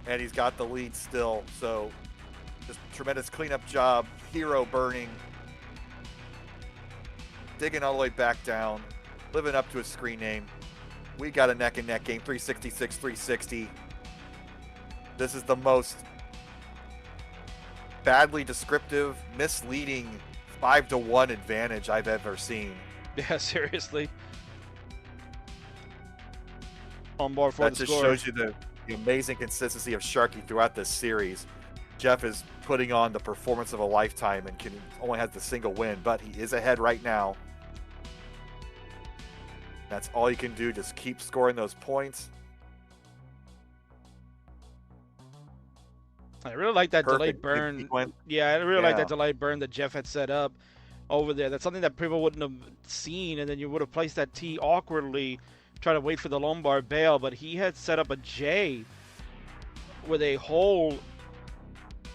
And he's got the lead still, so just tremendous cleanup job. Hero burning. Digging all the way back down. Living up to his screen name. We got a neck-and-neck game, 366-360. This is the most badly descriptive, misleading 5-1 advantage I've ever seen. Yeah, seriously. On board for that the just score. shows you the amazing consistency of Sharky throughout this series. Jeff is putting on the performance of a lifetime and only has the single win, but he is ahead right now. That's all you can do. Just keep scoring those points. I really like that delayed Perfect burn. sequence. Yeah, I really like Yeah. that delayed burn that Jeff had set up over there. That's something that people wouldn't have seen, and then you would have placed that T awkwardly, trying to wait for the lumbar bail, but he had set up a J with a hole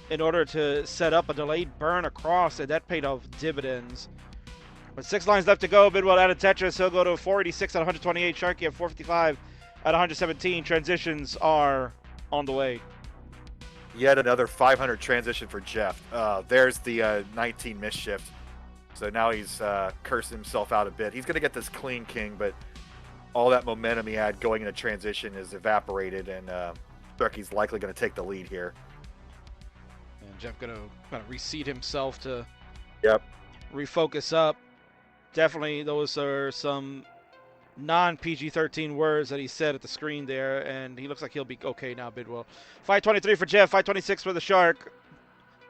in order to set up a delayed burn across, and that paid off dividends. With 6 lines left to go, Bidwell out of Tetris. He'll go to 486 at 128. Sharky at 455 at 117. Transitions are on the way. Yet another 500 transition for Jeff. There's the 19 misshift. So now he's cursed himself out a bit. He's going to get this clean, King, but all that momentum he had going into transition is evaporated, and Sharky's likely going to take the lead here. And Jeff going to kind of reseat himself to refocus up. Definitely those are some non-PG-13 words that he said at the screen there, and he looks like he'll be okay now, Bidwell. 523 for Jeff, 526 for the Shark.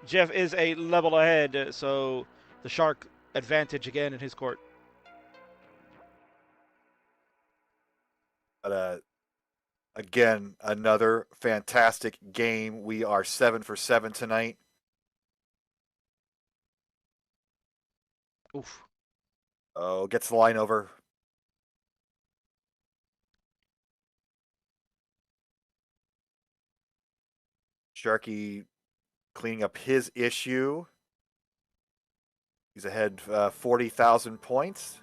Jeff is a level ahead, so the Shark advantage again in his court. But again, another fantastic game. We are 7 for 7 tonight. Oof. Oh, gets the line over. Sharky cleaning up his issue. He's ahead 40,000 points.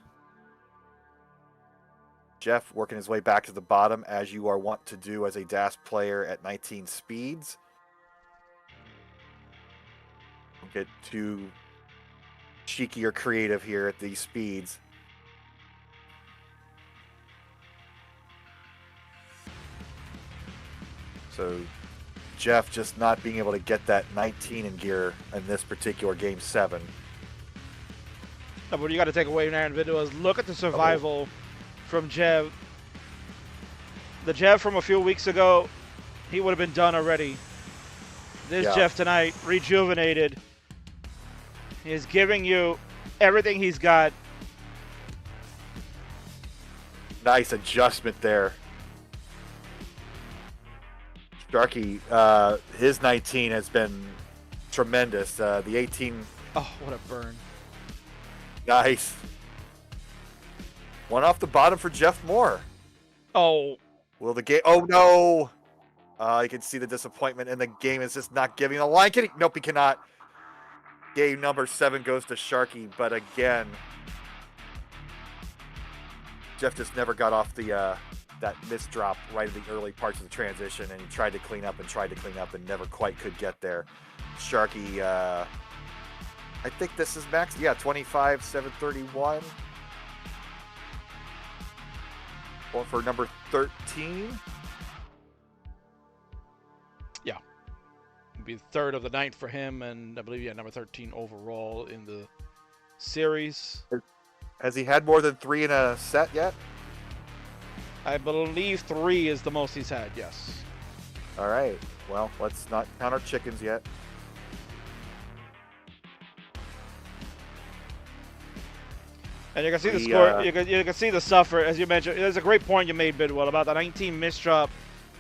Jeff working his way back to the bottom, as you are wont to do as a DAS player at 19 speeds. Don't get too cheeky or creative here at these speeds. So Jeff just not being able to get that 19 in gear in this particular game 7. What you got to take away from that video is look at the survival from Jev. The Jev from a few weeks ago, he would have been done already. This Jeff tonight, rejuvenated. He is giving you everything he's got. Nice adjustment there. Sharky, his 19 has been tremendous. The 18. Oh, what a burn. Nice. One off the bottom for Jeff Moore. Oh. Will the game? Oh, no. You can see the disappointment in the game. Is just not giving the line. Can he? Nope, he cannot. Game number 7 goes to Sharky, but again, Jeff just never got off the that missed drop right in the early parts of the transition, and he tried to clean up and never quite could get there. Sharky, I think this is max. Yeah, 25, 731. Going for number 13. Yeah. It'd be the third of the night for him, and I believe, number 13 overall in the series. Has he had more than 3 in a set yet? I believe 3 is the most he's had, yes. All right. Well, let's not count our chickens yet. And you can see the score. You can see the suffer, as you mentioned. There's a great point you made, Bidwell, about the 19 missed drop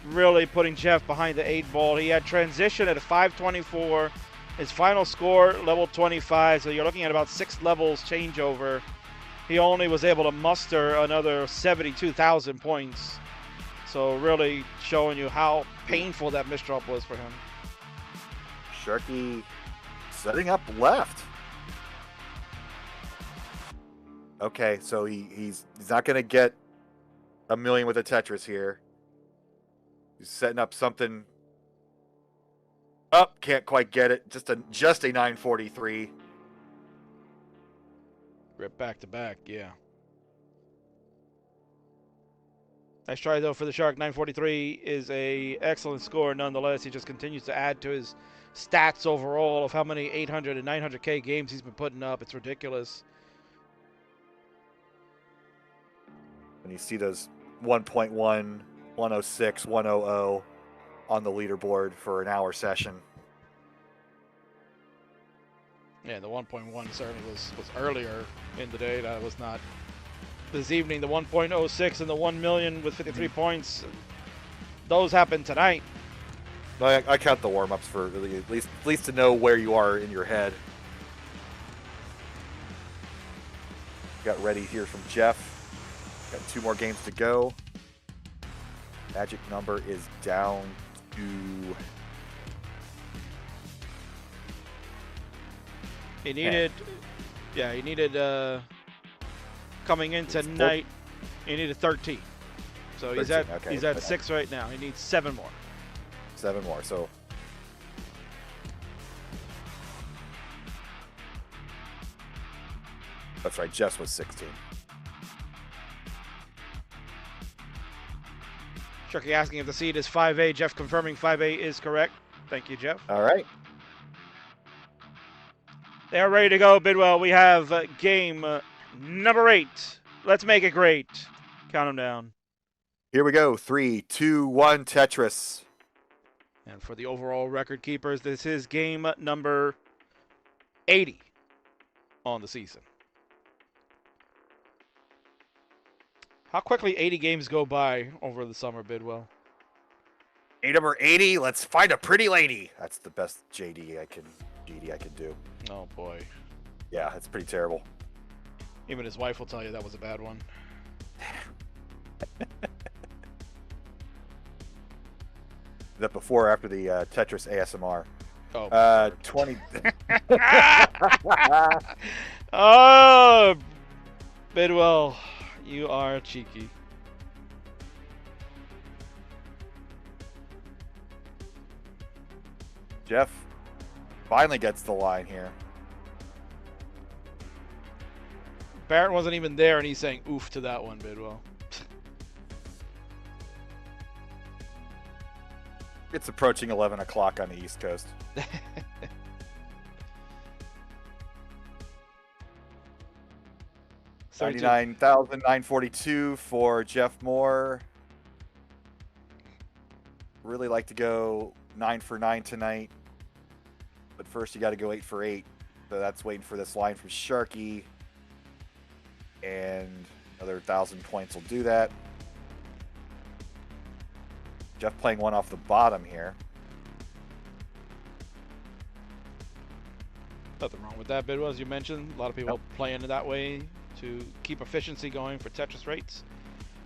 really putting Jeff behind the 8 ball. He had transition at 524. His final score, level 25. So you're looking at about 6 levels changeover. He only was able to muster another 72,000 points. So really showing you how painful that missed drop was for him. Sharky setting up left. Okay, so he's not going to get a million with a Tetris here. He's setting up something. Up, can't quite get it. Just a 943. Rip back to back, yeah. Nice try though for the Shark. 943 is a excellent score nonetheless. He just continues to add to his stats overall of how many 800 and 900K games he's been putting up. It's ridiculous. And you see those 1.1, 106, 100 on the leaderboard for an hour session. Yeah, the 1.1 certainly was earlier in the day. That was not this evening. The 1.06 and the 1 million with 53 points, those happened tonight. I count the warm-ups for at least to know where you are in your head. Got ready here from Jeff. Got 2 more games to go. Magic number is down to... He needed, coming in tonight, he needed 13. So 13, he's at 6 right now. He needs 7 more. 7 more, so... That's right, Jeff's was 16. Sharky asking if the seed is 5A. Jeff confirming 5A is correct. Thank you, Jeff. All right. They're ready to go, Bidwell. We have game number 8. Let's make it great. Count them down. Here we go. 3, 2, 1, Tetris. And for the overall record keepers, this is game number 80 on the season. How quickly 80 games go by over the summer, Bidwell? Number 80, let's find a pretty lady. That's the best GD I can do. Oh, boy. Yeah, it's pretty terrible. Even his wife will tell you that was a bad one. Is that before or after the Tetris ASMR? Oh, 20. Oh, Bidwell, you are cheeky. Jeff finally gets the line here. Barrett wasn't even there, and he's saying oof to that one, Bidwell. It's approaching 11 o'clock on the East Coast. 99,942 for Jeff Moore. Really like to go 9 for 9 tonight. But first you got to go 8 for 8. So that's waiting for this line from Sharky. And another 1,000 points will do that. Jeff playing one off the bottom here. Nothing wrong with that, Bidwell, as you mentioned. A lot of people playing it that way to keep efficiency going for Tetris rates.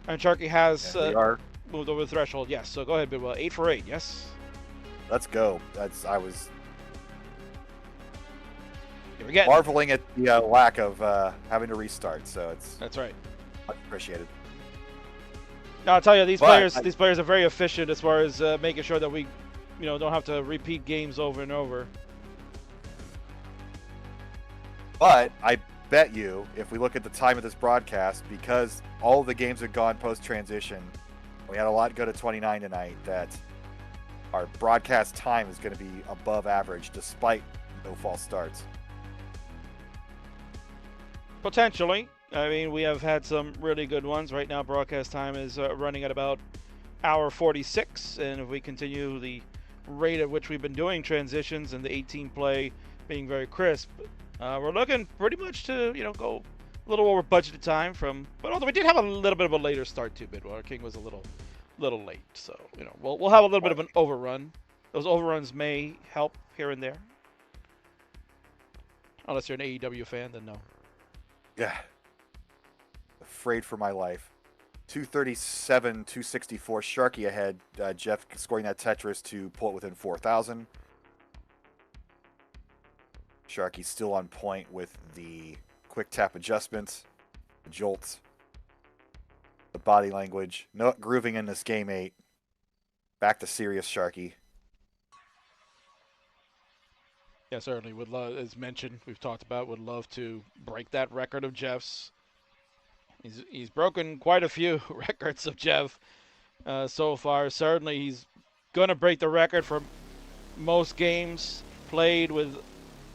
And Sharky has moved over the threshold. Yes, so go ahead, Bidwell. 8 for 8, yes? Let's go. I was You're marveling at the lack of having to restart, so that's right. Much appreciated. No, I'll tell you, these players are very efficient as far as making sure that we, don't have to repeat games over and over. But I bet you, if we look at the time of this broadcast, because all of the games have gone post-transition, we had a lot go to 29 tonight, that our broadcast time is going to be above average despite no false starts. Potentially. I mean, we have had some really good ones. Right now, broadcast time is running at about hour 46, and if we continue the rate at which we've been doing transitions and the 18 play being very crisp, we're looking pretty much to, go a little over budgeted time but although we did have a little bit of a later start too, Bidwell. King was a little late, so, we'll have a little bit of an overrun. Those overruns may help here and there. Unless you're an AEW fan, then no. Yeah. Afraid for my life. 237, 264. Sharky ahead. Jeff scoring that Tetris to pull it within 4,000. Sharky still on point with the quick tap adjustments, the jolts, the body language. No grooving in this game 8. Back to serious Sharky. Yeah, certainly would love, as mentioned, we've talked about, would love to break that record of Jeff's. He's broken quite a few records of Jeff so far. Certainly he's going to break the record for most games played with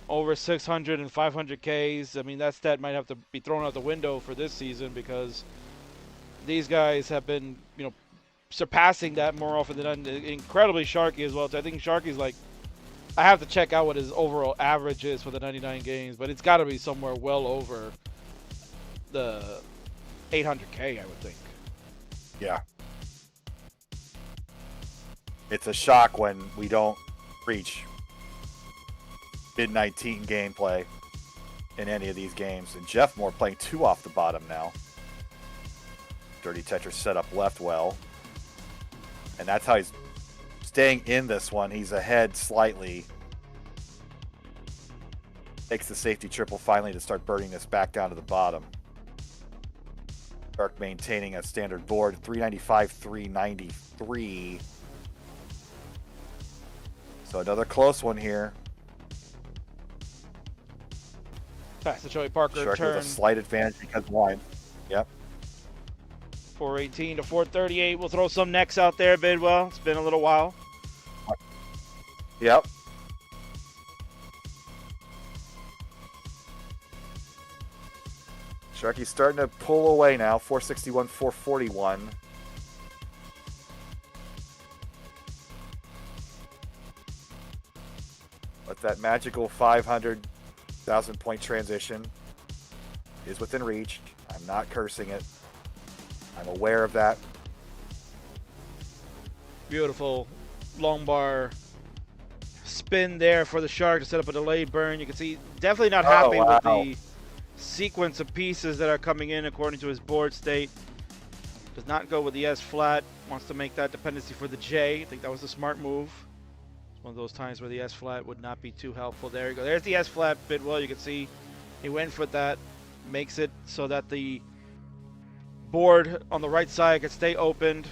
over 600 and 500 Ks. I mean, that stat might have to be thrown out the window for this season because these guys have been, surpassing that more often than not. Incredibly Sharky as well. So I think Sharky's like, I have to check out what his overall average is for the 99 games, but it's got to be somewhere well over the 800K, I would think. Yeah. It's a shock when we don't reach mid-19 gameplay in any of these games. And Jeff Moore playing 2 off the bottom now. Dirty Tetris set up left well. And that's how he's staying in this one. He's ahead slightly. Takes the safety triple finally to start burning this back down to the bottom. Shark maintaining a standard board, 395, 393. So another close one here. Pass to Joey Parker. Shark turn. with a slight advantage because wine. Yep. 418 to 438. We'll throw some necks out there, Bidwell. It's been a little while. Yep. Sharky's starting to pull away now. 461, 441. But that magical 500,000 point transition is within reach. I'm not cursing it. I'm aware of that. Beautiful long bar spin there for the Shark to set up a delayed burn. You can see definitely not happy with the sequence of pieces that are coming in according to his board state. Does not go with the S flat. Wants to make that dependency for the J. I think that was a smart move. It's one of those times where the S flat would not be too helpful. There you go. There's the S flat Bidwell. You can see he went for that. Makes it so that the board on the right side can stay opened.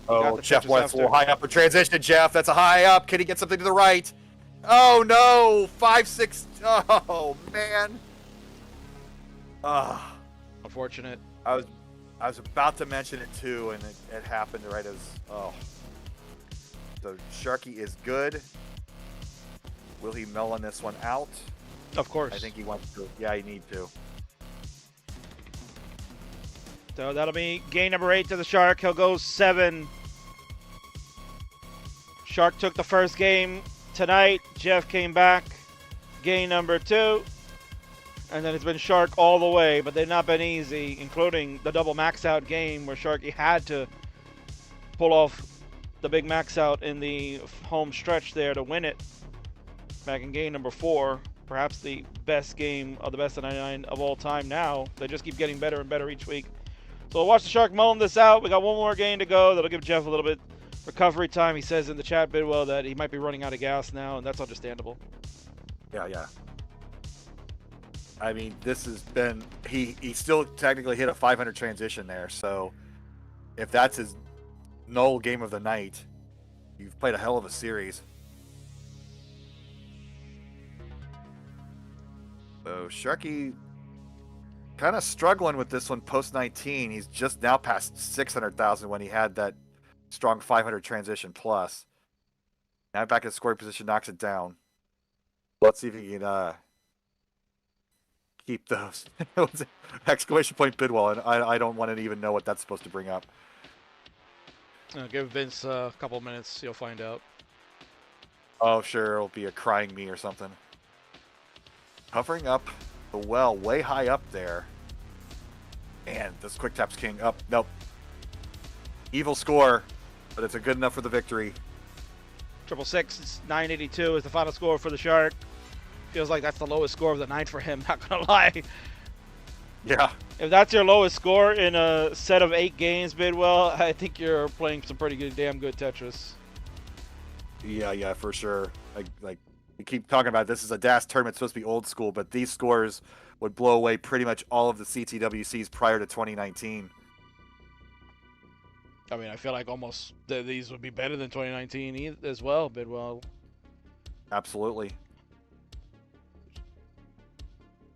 Oh, Jeff went a little high up for transition, Jeff. That's a high up. Can he get something to the right? Oh, no. 5-6. Oh, man. Unfortunate. I was about to mention it, too, and it happened right as... Oh. So, Sharky is good. Will he melon this one out? Of course. I think he wants to. Yeah, he needs to. So that'll be game number 8 to the Shark. He'll go 7. Shark took the first game tonight. Jeff came back. Game number 2. And then it's been Shark all the way, but they've not been easy, including the double max out game where Sharky had to pull off the big max out in the home stretch there to win it back in game number 4. Perhaps the best game of the best of 99 of all time now. They just keep getting better and better each week. So we'll watch the Shark mulling this out. We got one more game to go. That'll give Jeff a little bit recovery time. He says in the chat, Bidwell, that he might be running out of gas now, and that's understandable. Yeah. I mean, this has been... He still technically hit a 500 transition there, so if that's his null game of the night, you've played a hell of a series. So Sharky kind of struggling with this one post 19. He's just now past 600,000 when he had that strong 500 transition plus. Now back in scoring position, knocks it down. Let's see if he can keep those. Exclamation point Bidwell, and I don't want to even know what that's supposed to bring up. Give Vince a couple minutes. You'll find out. Oh, sure. It'll be a crying me or something. Covering up the well way high up there. And this quick taps king up. Nope. Evil score, but it's a good enough for the victory. 666, it's 982 is the final score for the Shark. Feels like that's the lowest score of the night for him, not gonna lie. Yeah. If that's your lowest score in a set of 8 games, Bidwell, I think you're playing some pretty good, damn good Tetris. Yeah, for sure. Like we keep talking about, this is a DAS tournament, supposed to be old school, but these scores would blow away pretty much all of the CTWCs prior to 2019. I mean, I feel like almost these would be better than 2019 as well, Bidwell. Absolutely.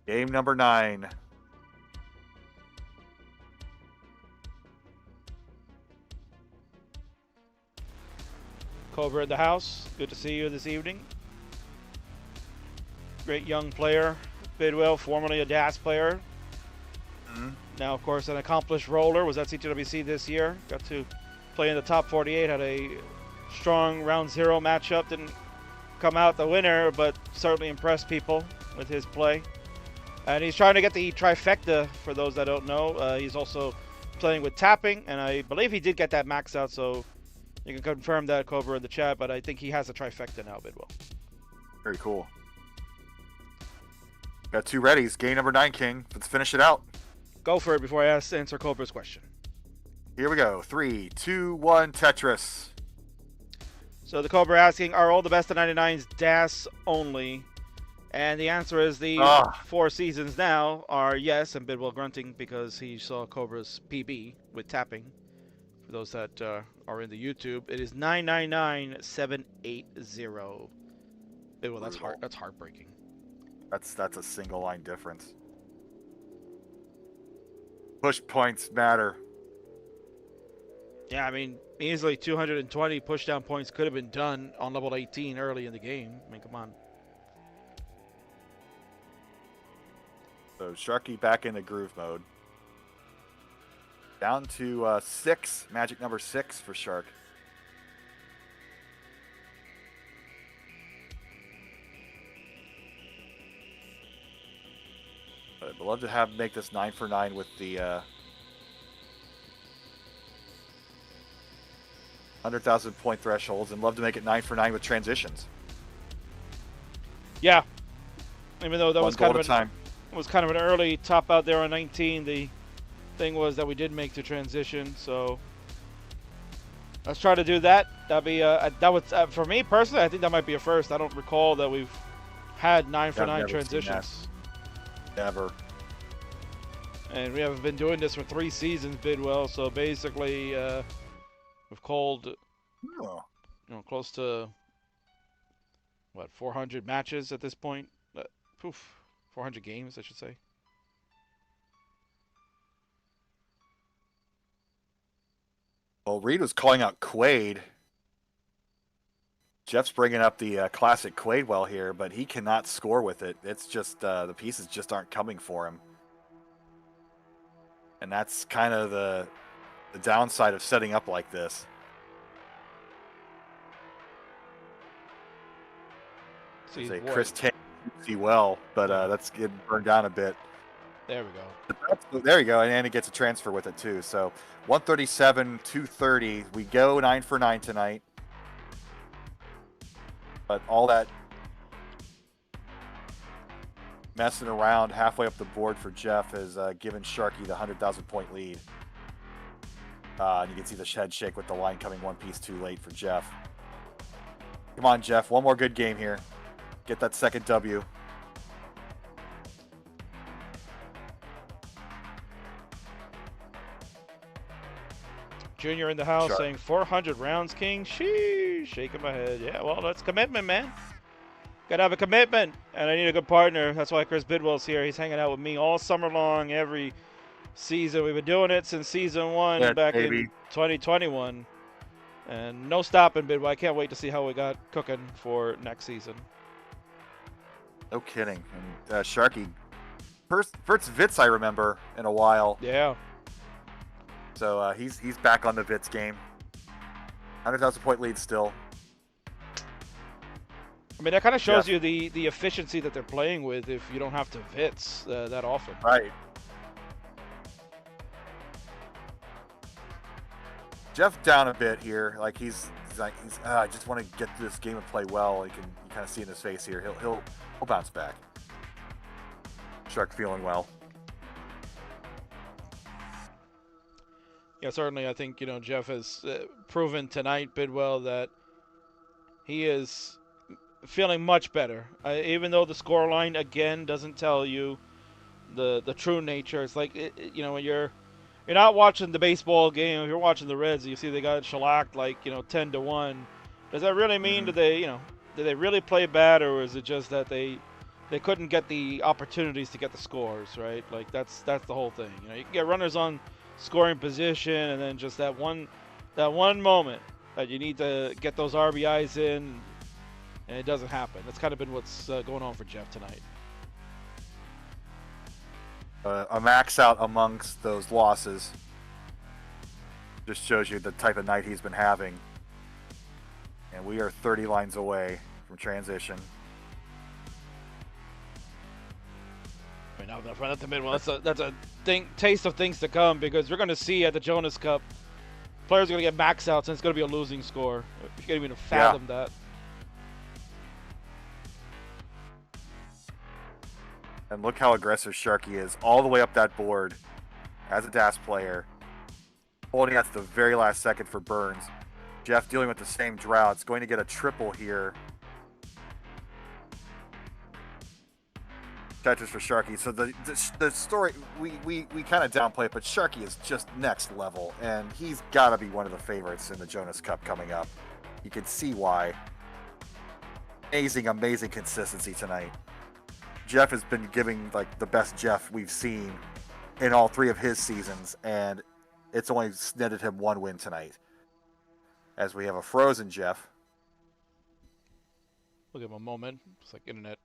Game number 9. Cobra in the house. Good to see you this evening. Great young player, Bidwell, formerly a DAS player. Now, of course, an accomplished roller. Was at CTWC this year. Got to play in the top 48. Had a strong round 0 matchup. Didn't come out the winner, but certainly impressed people with his play. And he's trying to get the trifecta, for those that don't know. He's also playing with tapping, and I believe he did get that max out, so you can confirm that, Cobra, in the chat, but I think he has a trifecta now, Bidwell. Very cool. Got 2 readies. Game number 9, King. Let's finish it out. Go for it before I answer Cobra's question. Here we go. 3, 2, 1, Tetris. So the Cobra asking, are all the best of 99s DAS only? And the answer is the 4 seasons now are yes, and Bidwell grunting because he saw Cobra's PB with tapping. For those that are in the YouTube, it is 999780. Bidwell, that's heartbreaking. That's a single line difference. Push points matter. Yeah, I mean, easily 220 pushdown points could have been done on level 18 early in the game. I mean, come on. So Sharky back in the groove mode. Down to 6, magic number 6 for Shark. But I'd love to make this 9 for 9 with the 100,000 point thresholds, and love to make it 9 for 9 with transitions. Yeah, even though that was kind of an early top out there on 19. The thing was that we did make the transition, so let's try to do that. That'd be that was for me personally. I think that might be a first. I don't recall that we've had 9 for 9 transitions. Never. And we haven't been doing this for 3 seasons, Bidwell. So basically, we've called, close to what, 400 matches at this point. 400 games, I should say. Well, Reed was calling out Quaid. Jeff's bringing up the classic Quaid well here, but he cannot score with it. It's just the pieces just aren't coming for him. And that's kind of the downside of setting up like this. Say Chris Tay see well, but that's getting burned down a bit. There we go. There you go, and it gets a transfer with it too. So 137, 230. We go 9 for 9 tonight. But all that messing around halfway up the board for Jeff has given Sharky the 100,000 point lead. And you can see the head shake with the line coming one piece too late for Jeff. Come on, Jeff. One more good game here. Get that second W. Junior in the house saying 400 rounds, King. Sheesh, shaking my head. Yeah, well, that's commitment, man. Gotta have a commitment, and I need a good partner. That's why Chris Bidwell's here. He's hanging out with me all summer long, every season. We've been doing it since season 1 back in 2021. And no stopping, Bidwell. I can't wait to see how we got cooking for next season. No kidding. And Sharky, first Vits I remember in a while. Yeah. So he's back on the Vits game. 100,000 point lead still. I mean, that kind of shows you the efficiency that they're playing with if you don't have to Vits that often. Right. Jeff down a bit here. Like he's I just want to get through this game and play well. You kind of see in his face here. He'll bounce back. Shark feeling well. Yeah, certainly. I think, Jeff has proven tonight, Bidwell, that he is feeling much better. Even though the scoreline, again, doesn't tell you the true nature. It's like, when you're not watching the baseball game, if you're watching the Reds, you see they got shellacked like, 10-1. Does that really mean did they really play bad, or is it just that they couldn't get the opportunities to get the scores, right? Like that's the whole thing. You can get runners on scoring position, and then just that one moment that you need to get those RBIs in, and it doesn't happen. That's kind of been what's going on for Jeff tonight. A max out amongst those losses just shows you the type of night he's been having. And we are 30 lines away from transition. I mean, right at the middle. That's a taste of things to come, because we're going to see at the Jonas Cup, players are going to get max outs, and it's going to be a losing score. You can't even fathom that. And look how aggressive Sharky is all the way up that board as a DAS player. Holding out to the very last second for Burns. Jeff dealing with the same drought. It's going to get a triple here. Tetris for Sharky. So the story, we kind of downplay it, but Sharky is just next level, and he's got to be one of the favorites in the Jonas Cup coming up. You can see why. Amazing consistency tonight. Jeff has been giving like the best Jeff we've seen in all 3 of his seasons, and it's only netted him 1 win tonight. As we have a frozen Jeff. We'll give him a moment. It's like internet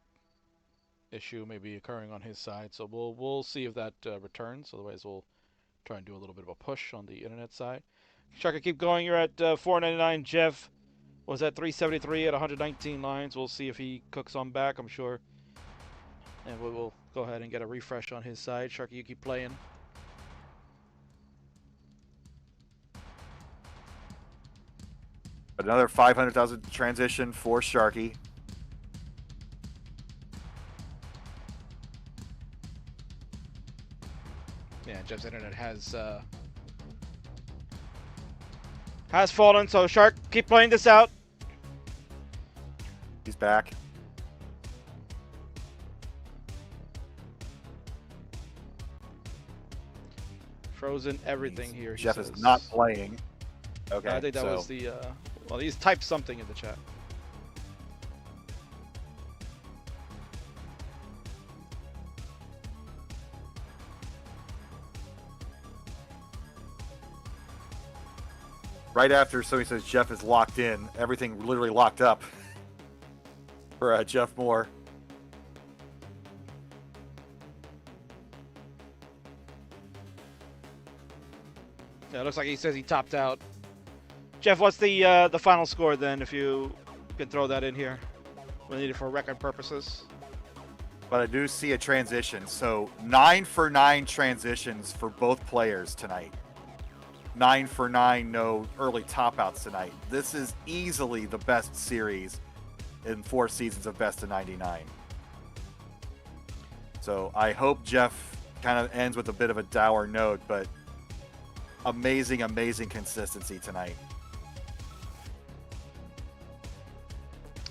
issue maybe occurring on his side, so we'll see if that returns. Otherwise, we'll try and do a little bit of a push on the internet side. Sharky, keep going. You're at 499. Jeff was at 373 at 119 lines. We'll see if he cooks on back, I'm sure. And we will go ahead and get a refresh on his side. Sharky, you keep playing. Another 500,000 transition for Sharky. Yeah, Jeff's internet has fallen, so Shark, keep playing this out. He's back. Frozen everything here. Jeff is not playing. Okay, I think that was the well, he's typed something in the chat. Right after somebody says Jeff is locked in, everything literally locked up for Jeff Moore. Yeah, it looks like he says he topped out. Jeff, what's the final score then, if you can throw that in here? We need it for record purposes. But I do see a transition. So 9 for 9 transitions for both players tonight. 9 for 9, no early top outs tonight. This is easily the best series in 4 seasons of Best of 99. So I hope Jeff kind of ends with a bit of a dour note, but amazing, amazing consistency tonight.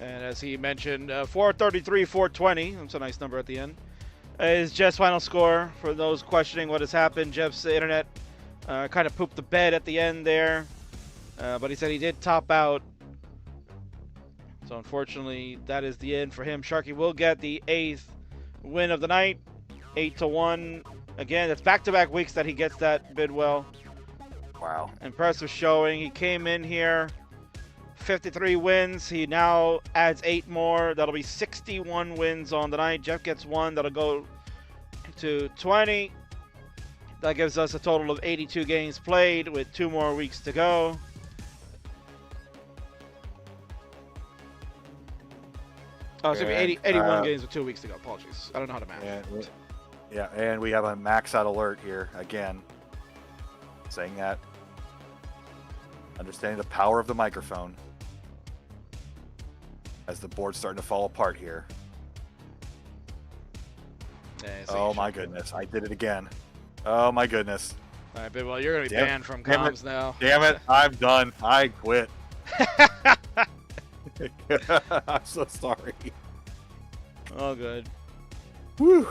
And as he mentioned, 433, 420. That's a nice number at the end. Is Jeff's final score. For those questioning what has happened, Jeff's internet kind of pooped the bed at the end there. But he said he did top out. So unfortunately, that is the end for him. Sharky will get the 8th win of the night. 8-1. Again, that's back-to-back weeks that he gets that Bidwell. Wow. Impressive showing. He came in here. 53 wins. He now adds 8 more. That'll be 61 wins on the night. Jeff gets 1. That'll go to 20. That gives us a total of 82 games played with 2 more weeks to go. Oh, it's going to be 81 games with 2 weeks to go. Apologies. I don't know how to math. And we have a max out alert here again. Saying that. Understanding the power of the microphone. As the board's starting to fall apart here. Oh my goodness, I did it again. Oh my goodness. All right, Bidwell, you're going to be banned from comms now. Damn it, I'm done. I quit. I'm so sorry. All good. Whew.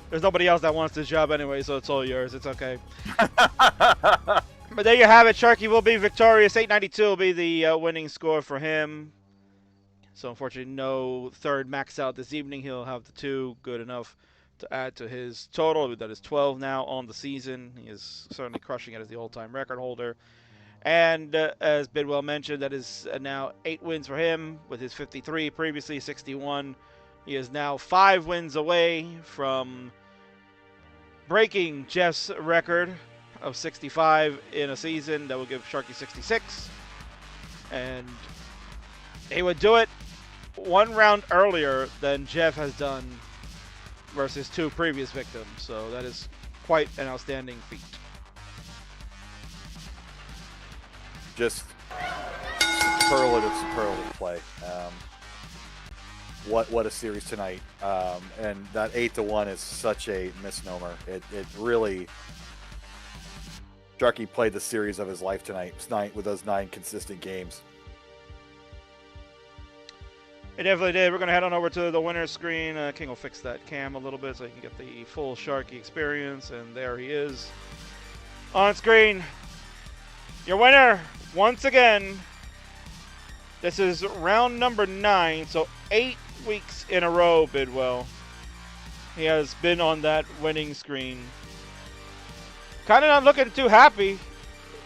There's nobody else that wants this job anyway, so it's all yours. It's okay. But there you have it. Sharky will be victorious. 892 will be the winning score for him. So unfortunately, no third max out this evening. He'll have the 2. Good enough to add to his total. That is 12 now on the season. He is certainly crushing it as the all-time record holder. And as Bidwell mentioned, that is now 8 wins for him with his 53, previously 61. He is now 5 wins away from breaking Jeff's record of 65 in a season. That will give Sharky 66. And he would do it 1 round earlier than Jeff has done versus 2 previous victims. So that is quite an outstanding feat. Just superlative play. What a series tonight. And that 8-1 is such a misnomer. It really... Sharky played the series of his life tonight with those 9 consistent games. It definitely did. We're going to head on over to the winner's screen. King will fix that cam a little bit so you can get the full Sharky experience. And there he is on screen. Your winner, once again. This is round number 9, so 8 weeks in a row, Bidwell. He has been on that winning screen. Kind of not looking too happy,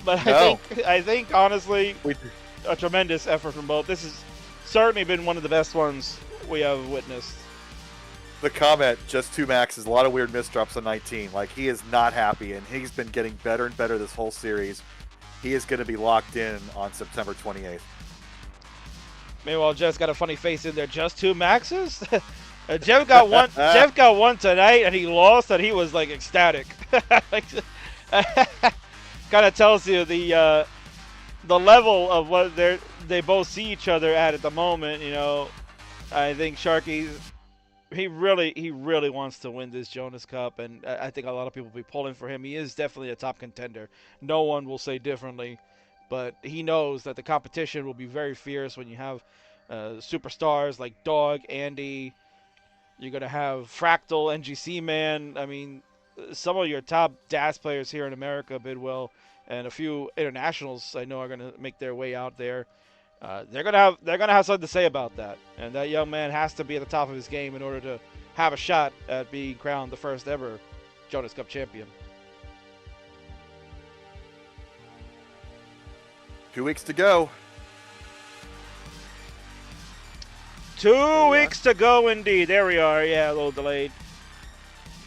but no. I think honestly, a tremendous effort from both. This has certainly been one of the best ones we have witnessed. The comment, just 2 maxes, a lot of weird misdrops on 19. Like, he is not happy, and he's been getting better and better this whole series. He is going to be locked in on September 28th. Meanwhile, Jeff's got a funny face in there. Just 2 maxes? Jeff got one. Jeff got 1 tonight, and he lost, and he was like ecstatic. Kind of tells you the level of what they both see each other at the moment. You know, I think Sharky, he really wants to win this Jonas Cup, and I think a lot of people will be pulling for him. He is definitely a top contender. No one will say differently, but he knows that the competition will be very fierce when you have superstars like Dog, Andy. You're gonna have Fractal, NGC Man. I mean, some of your top DAS players here in America, Bidwell, and a few internationals I know are gonna make their way out there. They're gonna have something to say about that, and that young man has to be at the top of his game in order to have a shot at being crowned the first ever Jonas Cup champion. 2 weeks to go. 2 weeks to go indeed. There we are. Yeah, a little delayed.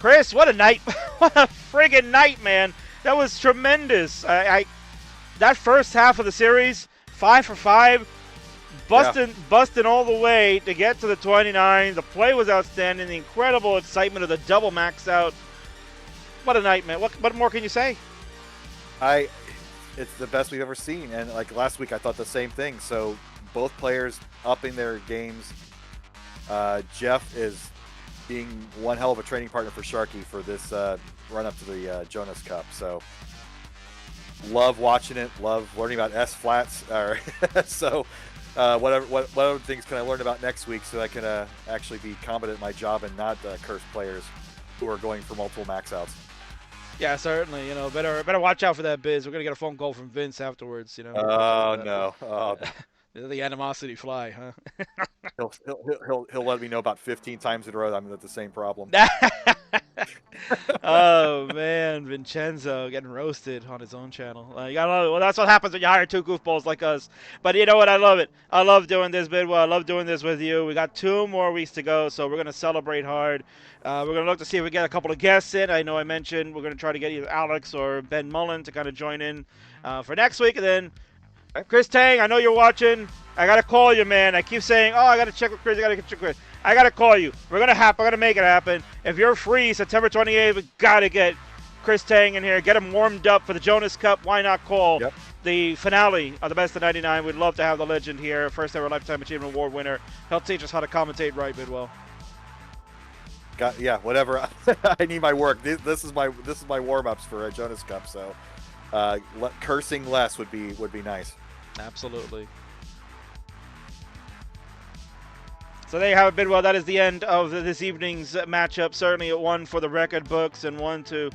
Chris, what a night. What a friggin' night, man. That was tremendous. I that first half of the series, 5 for 5, busting all the way to get to the 29. The play was outstanding. The incredible excitement of the double max out. What a night, man. What more can you say? It's the best we've ever seen. And like last week, I thought the same thing. So both players upping their games. Jeff is being one hell of a training partner for Sharky for this run up to the Jonas Cup. So love watching it. Love learning about S flats. So what other things can I learn about next week so I can actually be competent at my job and not curse players who are going for multiple max outs. Yeah, certainly. You know, better watch out for that, Biz. We're gonna get a phone call from Vince afterwards. You know. Oh no. Oh. The animosity fly, huh? he'll let me know about 15 times in a row that I'm at the same problem. Oh man, Vincenzo getting roasted on his own channel. You gotta love it. Well, that's what happens when you hire two goofballs like us. But you know what? I love it. I love doing this, Bidwell. I love doing this with you. We got 2 more weeks to go, so we're gonna celebrate hard. We're gonna look to see if we get a couple of guests in. I know I mentioned we're gonna try to get either Alex or Ben Mullen to kind of join in for next week, and then. Chris Tang, I know you're watching. I gotta call you, man. I keep saying, oh, I gotta check with Chris. I gotta check with Chris. I gotta call you. We're gonna make it happen. If you're free, September 28th, we gotta get Chris Tang in here. Get him warmed up for the Jonas Cup. Why not call the finale of the Best of 99? We'd love to have the legend here, first ever Lifetime Achievement Award winner. Help teach us how to commentate right, Bidwell. Yeah, whatever. I need my work. This is my warm ups for Jonas Cup. So. Cursing less would be nice. Absolutely. So there you have it, Bidwell. That is the end of this evening's matchup. Certainly one for the record books and one to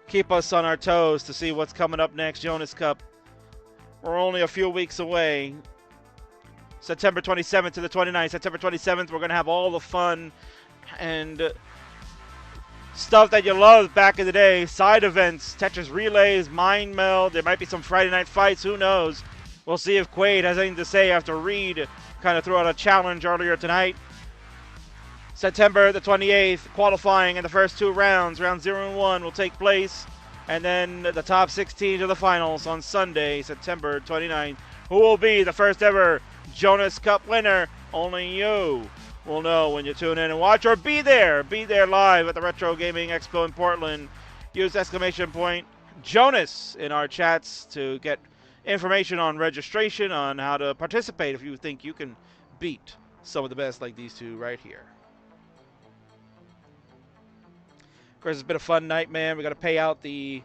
keep us on our toes to see what's coming up next. Jonas Cup. We're only a few weeks away. September 27th to the 29th. September 27th, we're going to have all the fun and stuff that you loved back in the day. Side events, Tetris relays, Mind Meld. There might be some Friday night fights. Who knows? We'll see if Quaid has anything to say after Reed kind of threw out a challenge earlier tonight. September the 28th, qualifying in the first 2 rounds. Round 0 and 1 will take place. And then the top 16 to the finals on Sunday, September 29th. Who will be the first ever Jonas Cup winner? Only you will know when you tune in and watch, or be there live at the Retro Gaming Expo in Portland. Use ! Jonas in our chats to get information on registration, on how to participate if you think you can beat some of the best like these two right here. Of course, it's been a fun night, man. We got to pay out the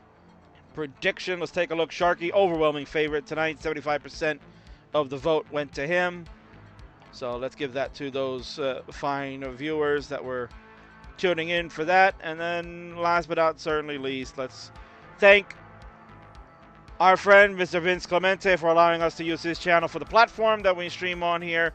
prediction. Let's take a look. Sharky, overwhelming favorite tonight. 75% of the vote went to him. So let's give that to those fine viewers that were tuning in for that. And then last but not certainly least, let's thank our friend Mr. Vince Clemente for allowing us to use his channel for the platform that we stream on here.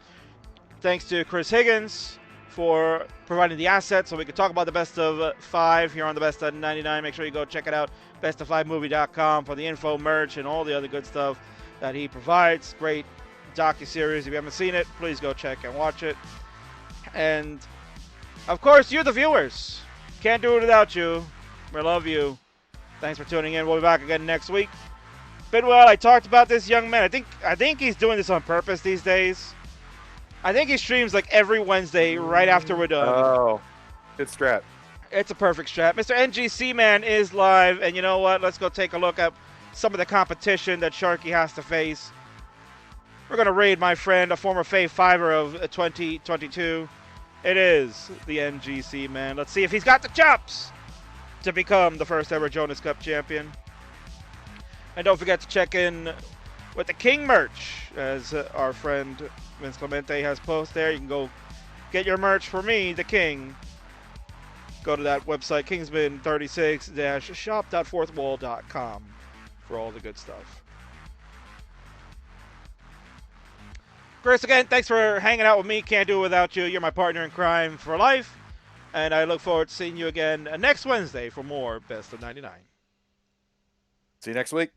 Thanks to Chris Higgins for providing the assets so we can talk about the Best of 5 here on the Best of 99. Make sure you go check it out, bestof5movie.com, for the info, merch, and all the other good stuff that he provides. Great docuseries. If you haven't seen it, please go check and watch it. And of course, you the viewers, can't do it without you. We love you. Thanks for tuning in. We'll be back again next week. Bidwell, I talked about this young man. I think he's doing this on purpose these days. I think he streams like every Wednesday right after we're done. Oh, good strat. It's a perfect strat. Mr. NGC Man is live, and you know what? Let's go take a look at some of the competition that Sharky has to face. We're going to raid my friend, a former Fave 5er of 2022. It is the NGC Man. Let's see if he's got the chops to become the first ever Jonas Cup champion. And don't forget to check in with the King merch, as our friend Vince Clemente has posted there. You can go get your merch for me, the King. Go to that website, kingsman36-shop.fourthwall.com, for all the good stuff. Chris, again, thanks for hanging out with me. Can't do it without you. You're my partner in crime for life. And I look forward to seeing you again next Wednesday for more Best of 99. See you next week.